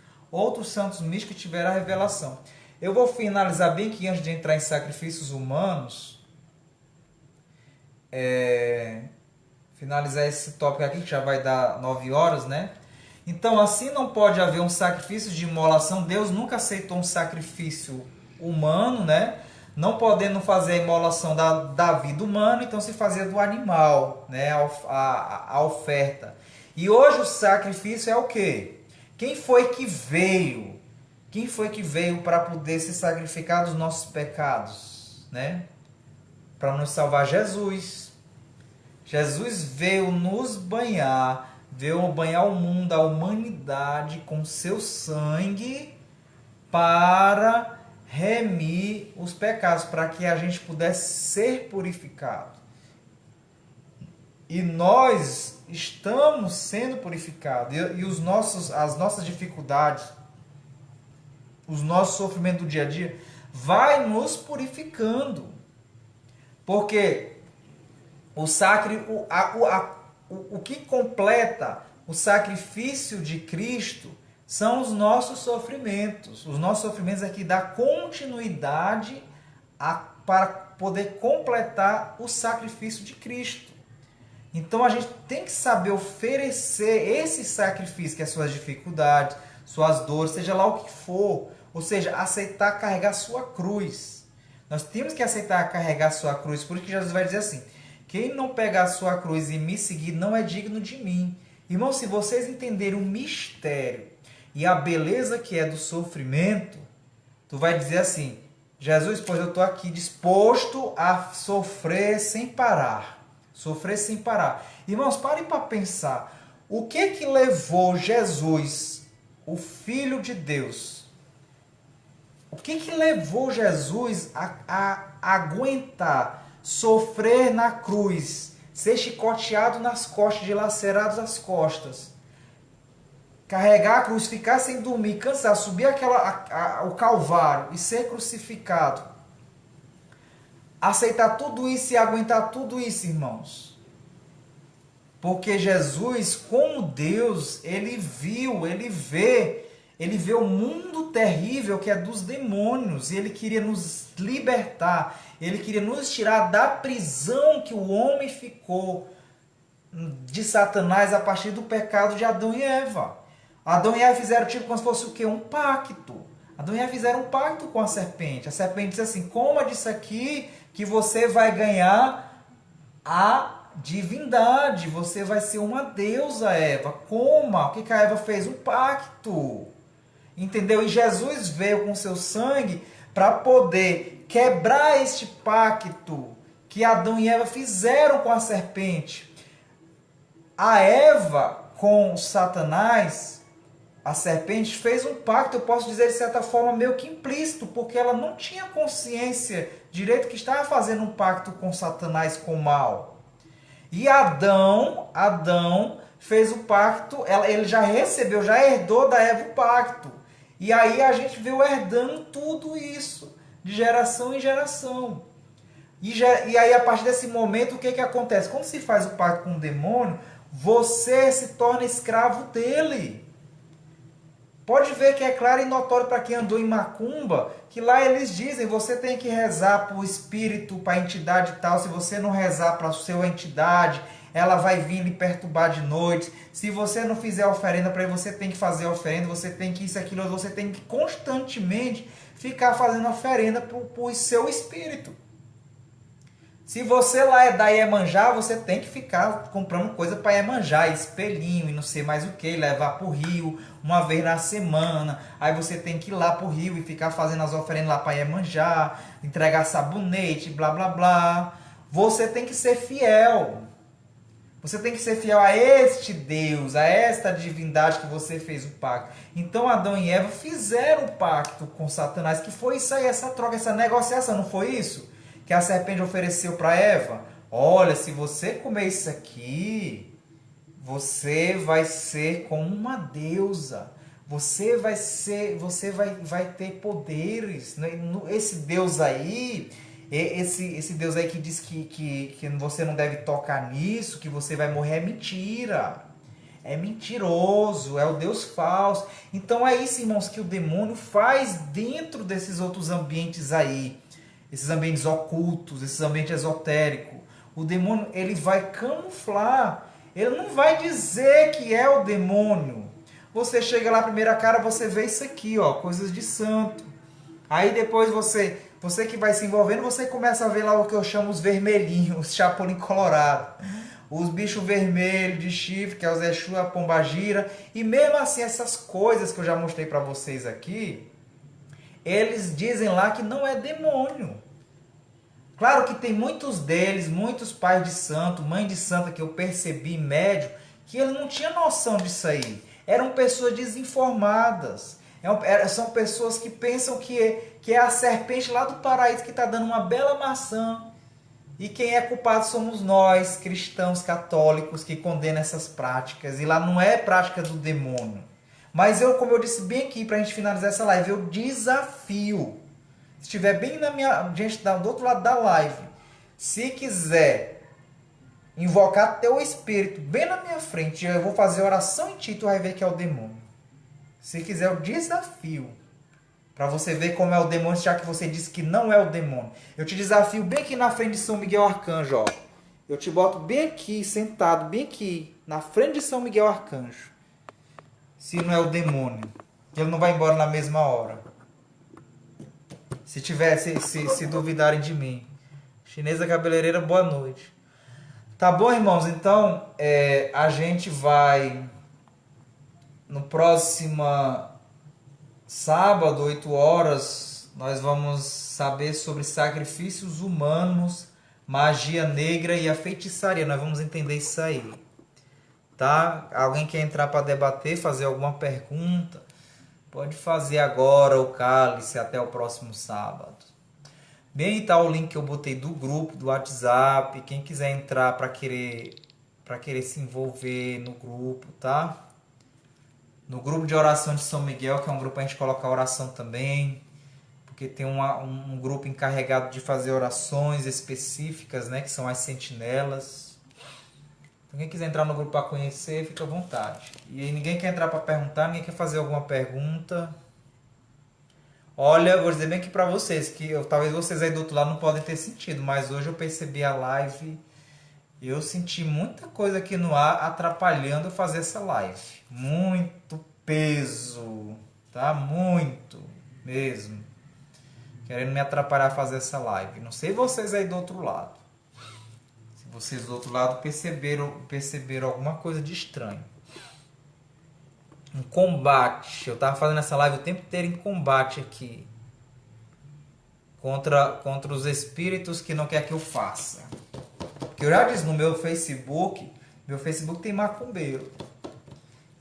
santos místicos que tiveram a revelação. Eu vou finalizar bem aqui antes de entrar em sacrifícios humanos. Finalizar esse tópico aqui, que já vai dar 9 horas, né? Então, assim não pode haver um sacrifício de imolação. Deus nunca aceitou um sacrifício humano, né? Não podendo fazer a imolação da vida humana, então se fazia do animal, né? A oferta. E hoje o sacrifício é o quê? Quem foi que veio? Quem foi que veio para poder se sacrificar dos nossos pecados, né? Para nos salvar? Jesus. Jesus veio nos banhar, veio banhar o mundo, a humanidade com seu sangue para remir os pecados, para que a gente pudesse ser purificado. E nós estamos sendo purificados. E as nossas dificuldades, os nossos sofrimentos do dia a dia, vai nos purificando. Porque o que completa o sacrifício de Cristo são os nossos sofrimentos. Os nossos sofrimentos é que dá continuidade para poder completar o sacrifício de Cristo. Então a gente tem que saber oferecer esse sacrifício, que é suas dificuldades, suas dores, seja lá o que for. Ou seja, aceitar carregar sua cruz. Nós temos que aceitar carregar sua cruz. Por isso que Jesus vai dizer assim: quem não pegar a sua cruz e me seguir não é digno de mim. Irmão, se vocês entenderem o mistério e a beleza que é do sofrimento, tu vai dizer assim: Jesus, pois eu estou aqui disposto a sofrer sem parar. Sofrer sem parar. Irmãos, parem para pensar. O que levou Jesus, o Filho de Deus, o que levou Jesus a aguentar, sofrer na cruz, ser chicoteado nas costas, dilacerado as costas, carregar a cruz, ficar sem dormir, cansar, subir o Calvário e ser crucificado? Aceitar tudo isso e aguentar tudo isso, irmãos. Porque Jesus, como Deus, ele vê o mundo terrível que é dos demônios, e ele queria nos libertar, ele queria nos tirar da prisão que o homem ficou de Satanás a partir do pecado de Adão e Eva. Adão e Eva fizeram tipo como se fosse o quê? Um pacto. Adão e Eva fizeram um pacto com a serpente. A serpente disse assim: coma disso aqui que você vai ganhar a divindade, você vai ser uma deusa, Eva. Coma. O que a Eva fez? Um pacto. Entendeu? E Jesus veio com seu sangue para poder quebrar este pacto que Adão e Eva fizeram com a serpente. A Eva com Satanás, a serpente, fez um pacto, eu posso dizer de certa forma meio que implícito, porque ela não tinha consciência direito que estava fazendo um pacto com Satanás, com o mal. E Adão fez o pacto, ele já recebeu, já herdou da Eva o pacto. E aí a gente veio herdando tudo isso, de geração em geração. E aí a partir desse momento, o que acontece? Quando se faz o pacto com o demônio, você se torna escravo dele. Pode ver que é claro e notório para quem andou em macumba, que lá eles dizem: você tem que rezar para o espírito, para a entidade e tal. Se você não rezar para a sua entidade, ela vai vir lhe perturbar de noite. Se você não fizer oferenda para ele, você tem que fazer oferenda, você tem que isso, aquilo, você tem que constantemente ficar fazendo oferenda para o seu espírito. Se você lá é da Iemanjá, você tem que ficar comprando coisa para Iemanjá, espelhinho e não sei mais o que, levar para o rio uma vez na semana. Aí você tem que ir lá para o rio e ficar fazendo as oferendas lá para Iemanjá, entregar sabonete, blá blá blá. Você tem que ser fiel. Você tem que ser fiel a este Deus, a esta divindade que você fez o pacto. Então Adão e Eva fizeram o pacto com Satanás, que foi isso aí, essa troca, essa negociação, não foi isso? Que a serpente ofereceu para Eva: olha, se você comer isso aqui, você vai ser como uma deusa. Você vai ter poderes. Esse Deus aí, esse Deus aí que diz que você não deve tocar nisso, que você vai morrer, é mentira. É mentiroso, é o Deus falso. Então é isso, irmãos, que o demônio faz dentro desses outros ambientes aí. Esses ambientes ocultos, esses ambientes esotéricos. O demônio, ele vai camuflar. Ele não vai dizer que é o demônio. Você chega lá, primeira cara, você vê isso aqui, ó, coisas de santo. Aí depois você que vai se envolvendo, você começa a ver lá o que eu chamo os vermelhinhos, os chapolim colorado. Os bichos vermelhos de chifre, que é os Exu, a Pombagira. E mesmo assim, essas coisas que eu já mostrei para vocês aqui, eles dizem lá que não é demônio. Claro que tem muitos deles, muitos pais de santo, mãe de santa que eu percebi, médio, que eles não tinham noção disso aí. Eram pessoas desinformadas. São pessoas que pensam que é a serpente lá do paraíso que está dando uma bela maçã. E quem é culpado somos nós, cristãos católicos, que condenam essas práticas. E lá não é prática do demônio. Mas eu, como eu disse bem aqui, para a gente finalizar essa live, eu desafio. Se estiver bem na minha gente do outro lado da live, se quiser invocar teu espírito bem na minha frente, eu vou fazer oração em ti, tu vai ver que é o demônio. Se quiser, eu desafio. Para você ver como é o demônio, já que você disse que não é o demônio. Eu te desafio bem aqui na frente de São Miguel Arcanjo, ó. Eu te boto bem aqui, sentado, bem aqui, na frente de São Miguel Arcanjo. Se não é o demônio. Ele não vai embora na mesma hora. Se duvidarem de mim. Chinesa cabeleireira, boa noite. Tá bom, irmãos? Então, a gente vai no próximo sábado, 8 horas, nós vamos saber sobre sacrifícios humanos, magia negra e a feitiçaria. Nós vamos entender isso aí. Tá? Alguém quer entrar para debater, fazer alguma pergunta? Pode fazer agora o cálice até o próximo sábado. Bem, tá o link que eu botei do grupo, do WhatsApp. Quem quiser entrar para querer se envolver no grupo, tá? No grupo de oração de São Miguel, que é um grupo a gente coloca oração também, porque tem um grupo encarregado de fazer orações específicas, né, que são as sentinelas. Então, quem quiser entrar no grupo para conhecer, fica à vontade. E aí, ninguém quer entrar para perguntar, ninguém quer fazer alguma pergunta. Olha, eu vou dizer bem aqui para vocês, que talvez vocês aí do outro lado não podem ter sentido, mas hoje eu percebi a live e eu senti muita coisa aqui no ar atrapalhando eu fazer essa live. Muito peso, tá? Muito mesmo. Querendo me atrapalhar a fazer essa live. Não sei vocês aí do outro lado. Se vocês do outro lado perceberam alguma coisa de estranho. Um combate. Eu tava fazendo essa live o tempo inteiro em combate aqui. Contra os espíritos que não quer que eu faça. Porque eu já disse no meu Facebook tem macumbeiro.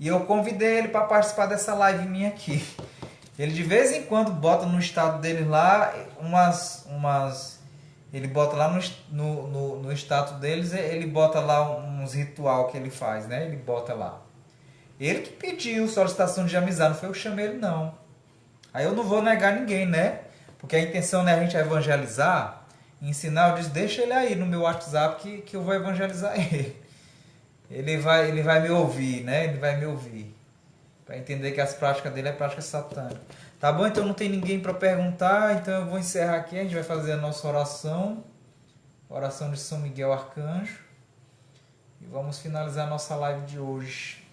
E eu convidei ele para participar dessa live minha aqui. Ele de vez em quando bota no estado dele lá ele bota lá no status deles, ele bota lá uns ritual que ele faz, né? Ele bota lá. Ele que pediu solicitação de amizade, não foi eu que chamei ele, não. Aí eu não vou negar ninguém, né? Porque a intenção não é a gente evangelizar, ensinar. Eu disse, deixa ele aí no meu WhatsApp que eu vou evangelizar ele. Ele vai me ouvir, né? Ele vai me ouvir. Para entender que as práticas dele é prática satânica. Tá bom? Então não tem ninguém para perguntar, então eu vou encerrar aqui. A gente vai fazer a nossa oração. Oração de São Miguel Arcanjo. E vamos finalizar a nossa live de hoje.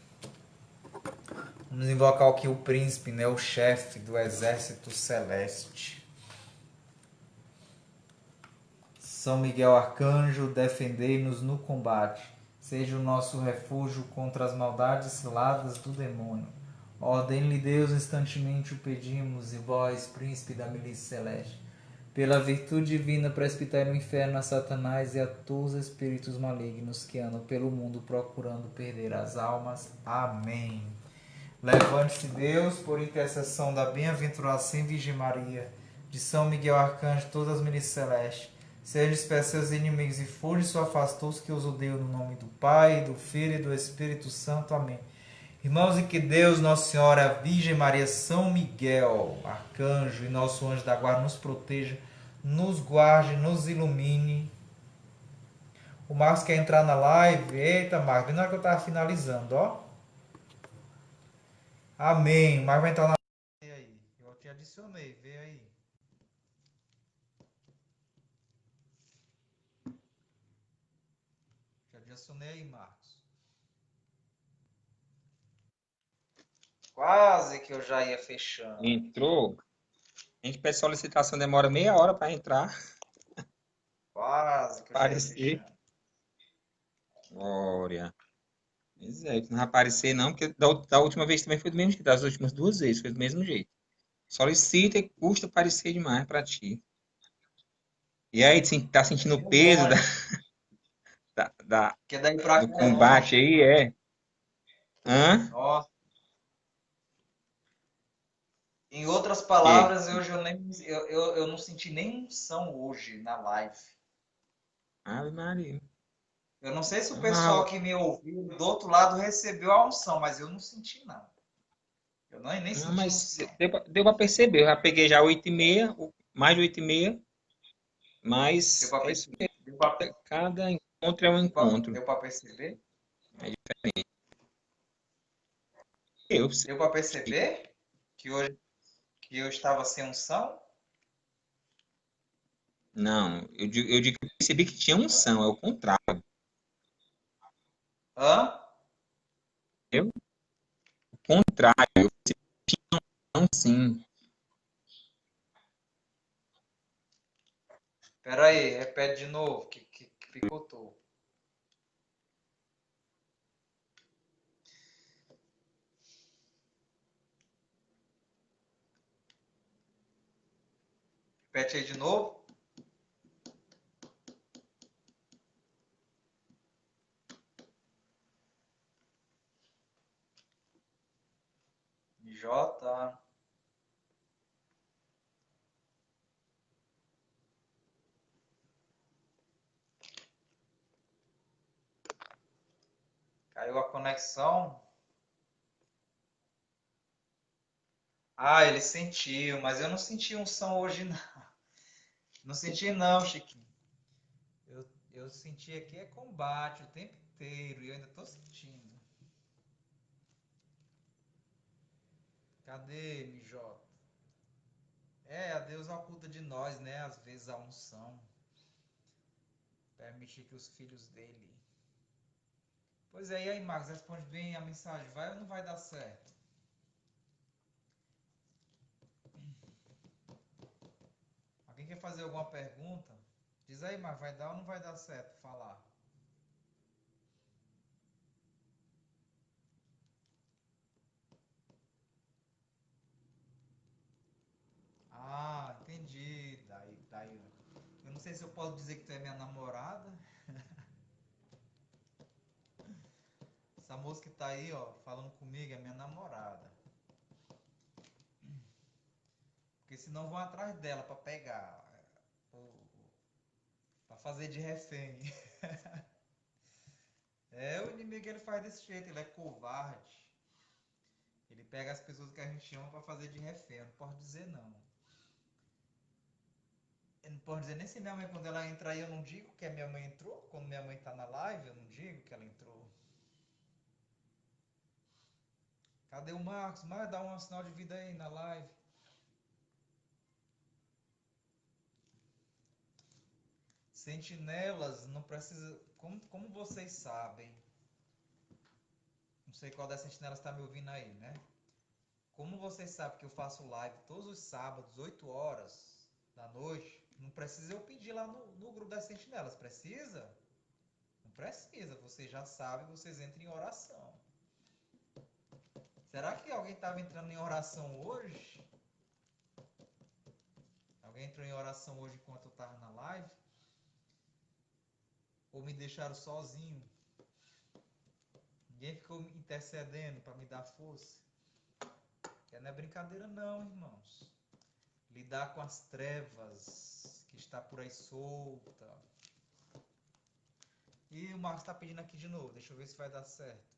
Vamos invocar aqui o príncipe, né? O chefe do exército celeste. São Miguel Arcanjo, defendei-nos no combate. Seja o nosso refúgio contra as maldades ciladas do demônio. Ordem-lhe Deus, instantemente o pedimos, e vós, príncipe da milícia celeste, pela virtude divina, precipitai no inferno a Satanás e a todos os espíritos malignos que andam pelo mundo procurando perder as almas. Amém. Levante-se Deus, por intercessão da bem-aventurada Virgem Maria, de São Miguel Arcanjo, todas as milícias celestes, seja dispersos seus inimigos e fuja afastou-os que os odeiam no nome do Pai, do Filho e do Espírito Santo. Amém. Irmãos, e que Deus, Nossa Senhora, a Virgem Maria, São Miguel, Arcanjo e nosso anjo da guarda nos proteja, nos guarde, nos ilumine. O Marcos quer entrar na live. Eita, Marcos, na hora que eu estava finalizando, ó. Amém. O Marcos vai entrar na live aí. Eu te adicionei, vê aí. Te adicionei aí, Marcos. Quase que eu já ia fechando. Entrou. A gente pede solicitação, demora meia hora para entrar. Quase que eu já ia fechando. Glória. Pois é, não vai aparecer não, porque da última vez também foi do mesmo jeito, das últimas duas vezes foi do mesmo jeito. Solicita e custa aparecer demais para ti. E aí, tá sentindo o peso Que daí pra do cá é longe. combate aí, é? Hã? Ó. Em outras Que? palavras, hoje eu não senti nem unção hoje na live. Ave Maria. Eu não sei se o Ah, pessoal que me ouviu do outro lado recebeu a unção, mas eu não senti, não. Eu nem não, senti mas unção. deu para perceber. Eu já peguei já 8h30, mais de 8h30, Deu mas pra é isso perceber? mesmo. Cada encontro é um encontro. Deu pra perceber? É diferente. Eu sei. Deu pra perceber que Que eu estava sem unção? Não, eu digo que eu percebi que tinha unção, é o contrário. Hã? Eu, o contrário, não sim. Pera aí, repete de novo, que picotou. Repete aí de novo. J. Caiu a conexão. Ah, ele sentiu, mas eu não senti unção hoje, não. Não senti, não, Chiquinho. Eu senti aqui é combate o tempo inteiro e eu ainda tô sentindo. Cadê, MJ? É, a Deus oculta de nós, né? Às vezes a unção. Permitir que os filhos dele. Pois é, e aí, Marcos, responde bem a mensagem. Vai ou não vai dar certo? Alguém quer fazer alguma pergunta? Diz aí, Marcos, vai dar ou não vai dar certo falar? Ah, entendi. Daí. Eu não sei se eu posso dizer que tu é minha namorada. Essa moça que tá aí, ó, falando comigo é minha namorada. Porque senão vão atrás dela pra pegar. Pra fazer de refém. É, o inimigo ele faz desse jeito, ele é covarde. Ele pega as pessoas que a gente ama pra fazer de refém. Eu não posso dizer não. Eu não posso dizer nem se minha mãe, quando ela entra aí, eu não digo que a minha mãe entrou. Quando minha mãe tá na live, eu não digo que ela entrou. Cadê o Marcos? Mas dá um sinal de vida aí na live. Sentinelas, não precisa. Como vocês sabem? Não sei qual das sentinelas está me ouvindo aí, né? Como vocês sabem que eu faço live todos os sábados, 8 horas da noite, não precisa eu pedir lá no grupo das sentinelas. Precisa? Não precisa. Vocês já sabem, vocês entram em oração. Será que alguém estava entrando em oração hoje? Alguém entrou em oração hoje enquanto eu estava na live? Ou me deixaram sozinho? Ninguém ficou intercedendo para me dar força? Que não é brincadeira não, irmãos. Lidar com as trevas que está por aí solta. E o Marcos está pedindo aqui de novo. Deixa eu ver se vai dar certo.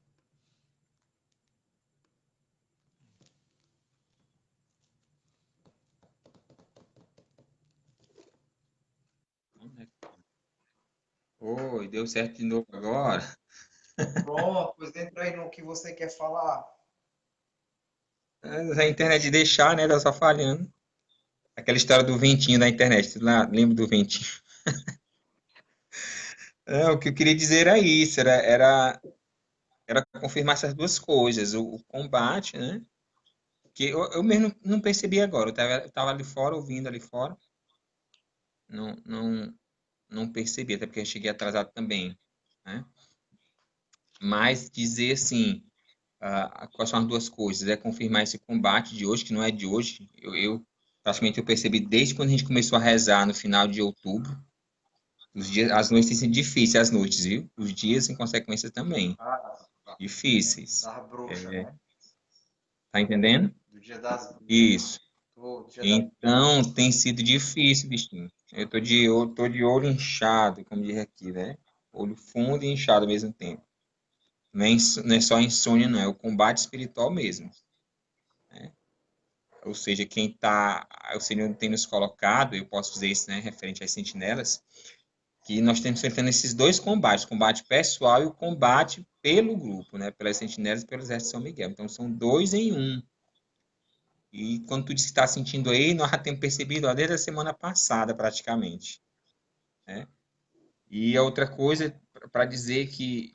Oi, deu certo de novo agora. Pronto, pois entra aí no que você quer falar. A internet de deixar, né? Tá só falhando. Aquela história do ventinho da internet. Tu lembra do ventinho? É, o que eu queria dizer era isso. Era confirmar essas duas coisas. O combate, né? Que eu mesmo não percebi agora. Eu tava ali fora, ouvindo ali fora. Não, não, não percebi, até porque eu cheguei atrasado também, né? Mas dizer assim, quais são as duas coisas? É confirmar esse combate de hoje, que não é de hoje. Praticamente eu percebi desde quando a gente começou a rezar no final de outubro. Os dias, as noites têm sido difíceis, as noites, viu? Os dias, em consequência, também. Ah, Difíceis. da bruxa, né? Tá entendendo? Do dia das bruxas. Isso. Do dia das... Então, tem sido difícil, bichinho. Eu tô de olho inchado, como diz aqui, né? Olho fundo e inchado ao mesmo tempo. Não é só insônia, não. É o combate espiritual mesmo. Ou seja, o Senhor tem nos colocado, eu posso dizer isso, né, referente às sentinelas, que nós temos enfrentando esses dois combates, o combate pessoal e o combate pelo grupo, né, pelas sentinelas e pelo exército de São Miguel. Então, são dois em um. E quando tu disse que está sentindo aí, nós já temos percebido ó, desde a semana passada, praticamente. Né? E a outra coisa, para dizer que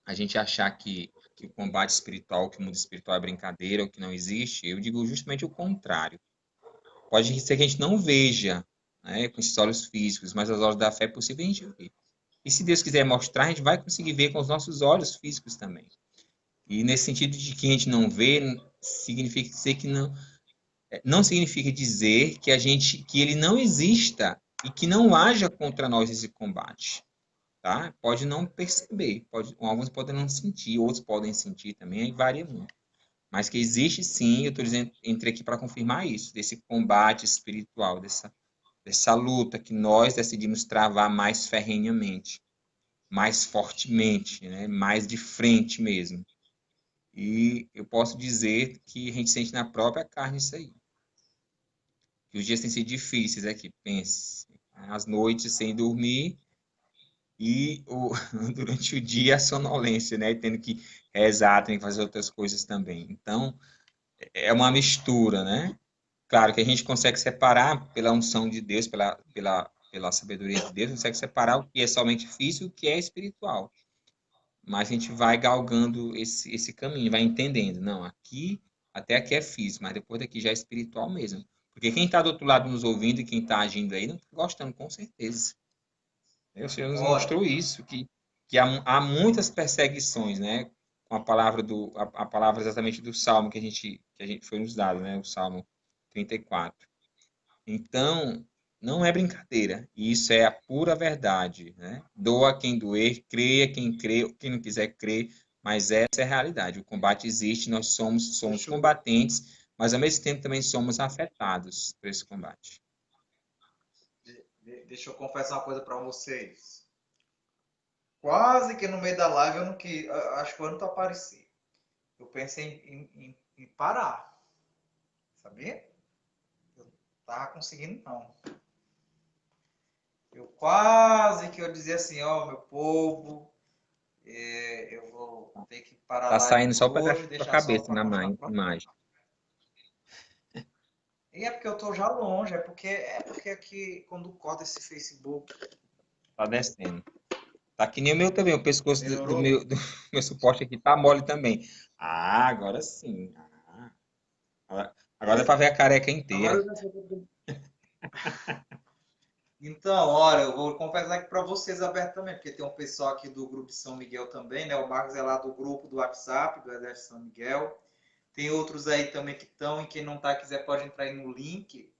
a gente achar que o combate espiritual, que o mundo espiritual é brincadeira, ou que não existe, eu digo justamente o contrário. Pode ser que a gente não veja, né, com esses olhos físicos, mas aos olhos da fé é possível a gente ver. E se Deus quiser mostrar, a gente vai conseguir ver com os nossos olhos físicos também. E nesse sentido de que a gente não vê, significa dizer que não significa dizer que que ele não exista e que não haja contra nós esse combate, tá? Pode não perceber, alguns podem não sentir, outros podem sentir também, aí varia muito. Mas que existe sim, eu estou dizendo, entrei aqui para confirmar isso, desse combate espiritual, dessa luta que nós decidimos travar mais ferrenhamente, mais fortemente, né? Mais de frente mesmo. E eu posso dizer que a gente sente na própria carne isso aí. Que os dias têm sido difíceis aqui, pense. As noites sem dormir e durante o dia a sonolência, né? Tendo que rezar, tendo que fazer outras coisas também. Então, é uma mistura, né? Claro que a gente consegue separar pela unção de Deus, pela sabedoria de Deus, consegue separar o que é somente físico e o que é espiritual. Mas a gente vai galgando esse caminho, vai entendendo. Não, até aqui é físico, mas depois daqui já é espiritual mesmo. Porque quem está do outro lado nos ouvindo e quem está agindo aí não está gostando, com certeza. O Senhor nos Olha, mostrou isso, que há muitas perseguições, né? Com a palavra a palavra exatamente do Salmo que a gente foi nos dado, né? O Salmo 34. Então, não é brincadeira. Isso é a pura verdade, né? Doa quem doer, creia quem crê, quem não quiser crer, mas essa é a realidade. O combate existe, nós somos deixa eu, combatentes, mas ao mesmo tempo também somos afetados por esse combate. deixa eu confessar uma coisa para vocês. Quase que no meio da live eu não quis, acho que eu não tô aparecer. Eu pensei em parar, sabia? Eu tava conseguindo não. Eu quase que eu dizia assim, ó, meu povo, eu vou ter que parar a Tá live saindo por só para hoje, a deixar só cabeça para na continuar próximo. imagem. E é porque eu tô já longe, é porque aqui quando corta esse Facebook, Tá descendo. Tá que nem o meu também, o pescoço melhorou? do meu suporte aqui tá mole também. Ah, agora sim. Agora dá para ver a careca Agora inteira. eu já sei tudo. Então, olha, eu vou confessar aqui para vocês abertamente, porque tem um pessoal aqui do grupo de São Miguel também, né? O Marcos é lá do grupo do WhatsApp, do Exército São Miguel. Tem outros aí também que estão, e quem não tá quiser pode entrar aí no link.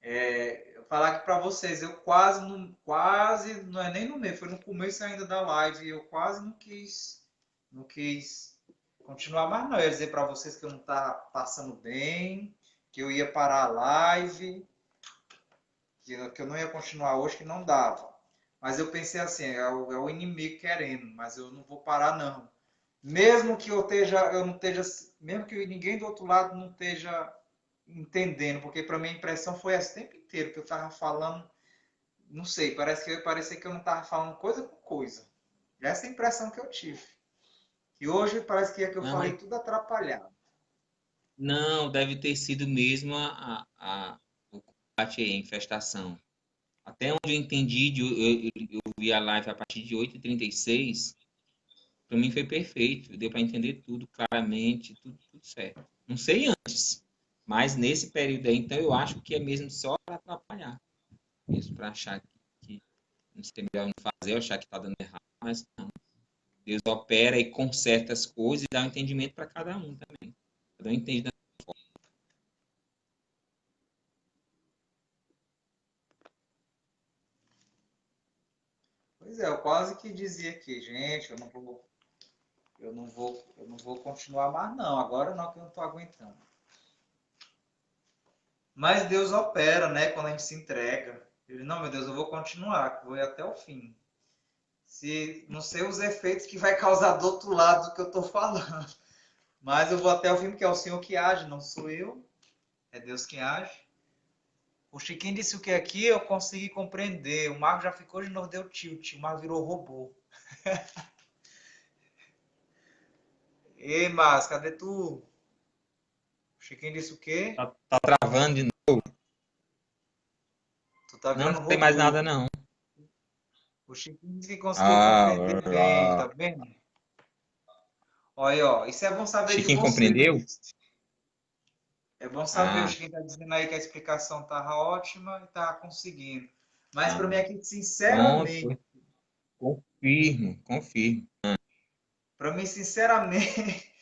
Eu falar aqui para vocês, eu quase, não é nem no meio, foi no começo ainda da live, eu quase não quis continuar mais não. Eu ia dizer para vocês que eu não estava passando bem, que eu ia parar a live, que eu não ia continuar hoje, que não dava. Mas eu pensei assim, é o inimigo querendo, mas eu não vou parar não. Mesmo que eu não esteja, mesmo que ninguém do outro lado não esteja entendendo, porque para mim a impressão foi esse tempo inteiro que eu estava falando, não sei, parecia que eu não estava falando coisa com coisa. Essa é a impressão que eu tive. E hoje parece que é que eu Não, mas falei tudo atrapalhado. não, deve ter sido mesmo o combate aí, a infestação. Até onde eu entendi, eu vi a live a partir de 8h36, para mim foi perfeito. Deu para entender tudo claramente, tudo certo. Não sei antes, mas nesse período aí, então eu acho que é mesmo só para atrapalhar. Mesmo para achar que não sei melhor não fazer, achar que está dando errado, mas não. Deus opera e conserta as coisas e dá um entendimento para cada um também. Cada um entende. Pois é, eu quase que dizia aqui, gente, eu não vou continuar mais não. Agora não, que eu não estou aguentando. Mas Deus opera, né? Quando a gente se entrega. Ele, não, meu Deus, eu vou continuar, vou ir até o fim. Se não sei os efeitos que vai causar do outro lado do que eu estou falando. Mas eu vou até o fim, porque é o Senhor que age, não sou eu. É Deus que age. O Chiquinho disse o que aqui eu consegui compreender. O Marco já ficou de novo, deu tilt. O Marco virou robô. Ei, Márcio, cadê tu? O Chiquinho disse o quê? Tá travando de novo. Tu tá Não, virando não tem mais robô. nada, não. O Chiquinho disse que conseguiu Ah, compreender bem, tá vendo? Olha aí, ó. Isso é bom saber de Chiquinho você, viu? compreendeu? É bom saber. O Ah, Chiquinho tá dizendo aí que a explicação tava ótima e tava conseguindo. Mas para mim ah. aqui, Pronto, sinceramente, confirmo. para mim, sinceramente,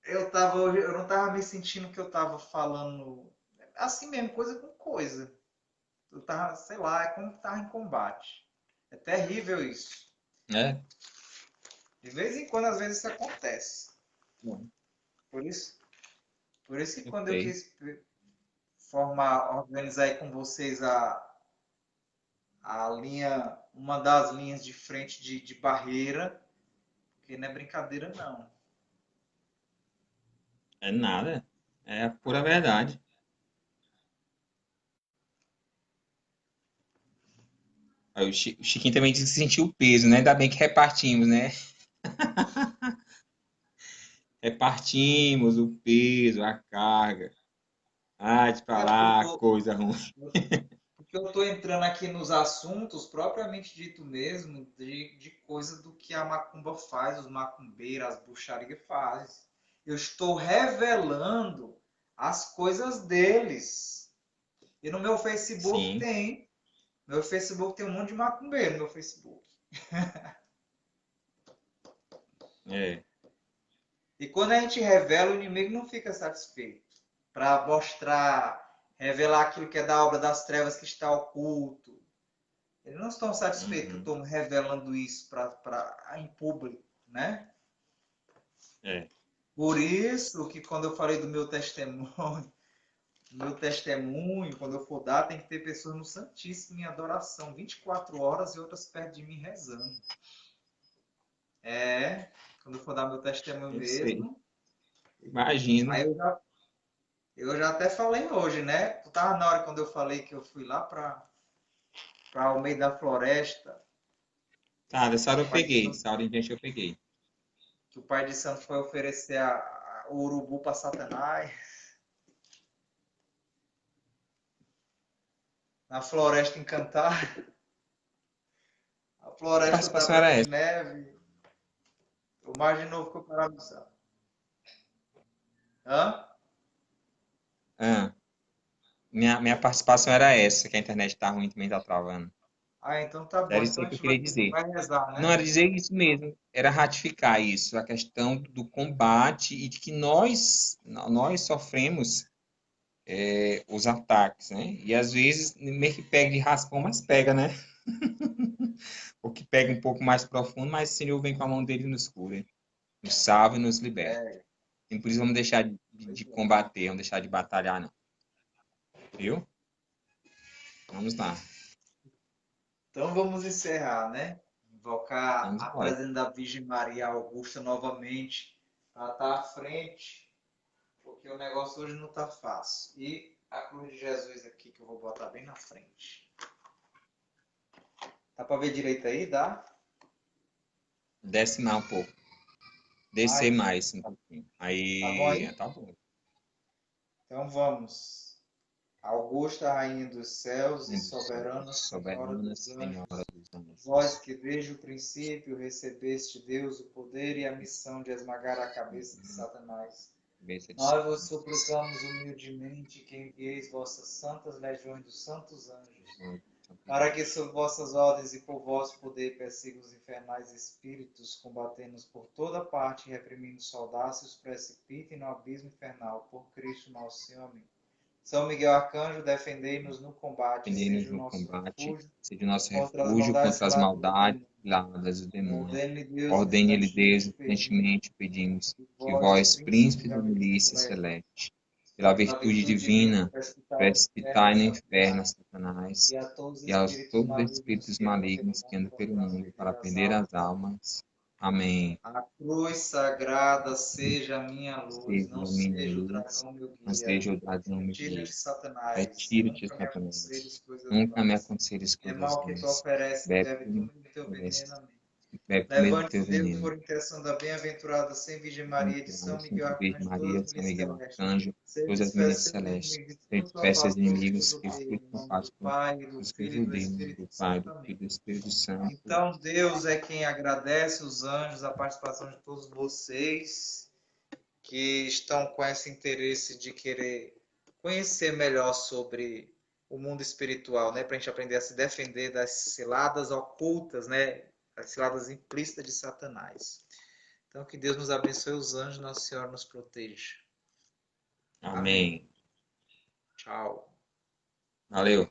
eu não tava me sentindo que eu tava falando assim mesmo, coisa com coisa. Eu tava, sei lá, é como que tava em combate. É terrível isso. É? De vez em quando, às vezes, isso acontece. Bom, Por isso, por isso que eu quando eu sei. quis formar, organizar aí com vocês a linha, uma das linhas de frente de barreira, porque não é brincadeira não. É nada. É a pura verdade. Aí o Chiquinho também disse que sentiu o peso, né? Ainda bem que repartimos, né? Repartimos o peso, a carga. Ah, de pra É porque lá, coisa ruim. eu tô entrando aqui nos assuntos propriamente dito mesmo, de coisa do que a macumba faz, os macumbeiros, as bruxarias fazem. Eu estou revelando as coisas deles. E no meu Facebook Sim, tem. Meu Facebook tem um monte de macumbeiro no meu Facebook. é. E quando a gente revela, o inimigo não fica satisfeito. Para mostrar, revelar aquilo que é da obra das trevas que está oculto. Eles não estão satisfeitos que eu Uhum, estou revelando isso em público, né? é. Por isso que quando eu falei do meu testemunho, quando eu for dar, tem que ter pessoas no Santíssimo em adoração, 24 horas e outras perto de mim rezando. É, quando eu for dar meu testemunho Eu sei. mesmo. Imagino. Aí eu já até falei hoje, né? Tu tava na hora quando eu falei que eu fui lá para o meio da floresta, Tá, dessa hora que o eu pai de peguei. santo, Dessa hora em diante eu peguei. que o pai de santo foi oferecer o urubu para Satanás, na floresta encantada. A Que floresta participação estava era de essa? neve. O mar de novo ficou paralisado. Hã? Ah, minha participação era essa, que a internet tá ruim também tá travando. Ah, então tá bom. Era isso Então aí a que eu gente queria dizer. vai rezar, Não né? era dizer isso mesmo, era ratificar isso, a questão do combate e de que nós sofremos os ataques, né? E às vezes meio que pega de raspão, mas pega, né? O que pega um pouco mais profundo, mas o Senhor vem com a mão dele e nos cura, nos salva e nos liberta. É, E por isso vamos deixar de pois é. combater, vamos deixar de batalhar, não. Viu? Vamos lá, Então vamos encerrar, né? Invocar vamos a embora. presença da Virgem Maria Augusta novamente para estar à frente, porque o negócio hoje não tá fácil. E a cruz de Jesus aqui que eu vou botar bem na frente. Dá para ver direito aí? Dá? Desce mais um pouco. Ah, Descer então mais um pouquinho. tá bom Aí, aí? tá bom. Então vamos. Augusta, Rainha dos céus e soberana Senhora Soberana dos Senhora anjos, dos vós Anjos. que desde o princípio recebeste de Deus o poder e a missão de esmagar a cabeça de Satanás, Cabeça de nós vos Satanás. suplicamos humildemente que envieis vossas santas legiões dos santos anjos, para que sob vossas ordens e por vosso poder persigam os infernais espíritos, combatendo-os por toda parte e reprimindo os soldados, os precipitem no abismo infernal. Por Cristo nosso Senhor. Amém. São Miguel Arcanjo, defendei-nos no combate, Defendei-nos seja o no nosso combate, refúgio seja o nosso contra as refúgio maldades contra as ciladas do maldades demônio. ciladas do demônio. Ordene-lhe Deus Ordene-lhe Deus, instantemente pedimos, urgentemente pedimos, que que vós, vós, príncipe príncipe da da milícia milícia celeste, celeste, pela pela virtude virtude divina, divina, precipitai no inferno a precipitai no inferno a Satanás Satanás e a todos os e aos espíritos todos os malignos espíritos que andam pelo malignos que mundo andam pelo mundo prender para as prender as almas. Amém. almas. Amém. A cruz sagrada seja a minha luz, Seja não a minha seja o luz, dragão meu não guia. seja o dragão me Retira-te, guia. Satanás, Retira-te, nunca me Satanás. aconselhes coisas Nunca me vãs. aconselhes É coisas mal que tu vãs. oferece, Bebe bebe tu tudo mesmo teu que veneno. ofereces. Amém. bebe primeiro do teu Levante Deus veneno. por intercessão da bem-aventurada sem Virgem Maria, de São Miguel Santa Virgem Arcanjo, todas Maria, as São milícias Miguel celestes. Arcanjo, Sede todas as dispersa milícias sempre os celestes, inimigos de tudo disperse afasta os todos os que inimigos nos que odeiam. tudo Em com nome do paz por Pai, do os que Filho e do judeiam, Espírito do Pai, Santo. do Amém. Filho e do Espírito Santo. Então, Deus é quem agradece os anjos, a participação de todos vocês que estão com esse interesse de querer conhecer melhor sobre o mundo espiritual, né, para a gente aprender a se defender das ciladas ocultas, né, das ciladas implícitas de Satanás. Então, que Deus nos abençoe, os anjos, Nossa Senhora nos proteja. Amém. Amém. Tchau. Valeu.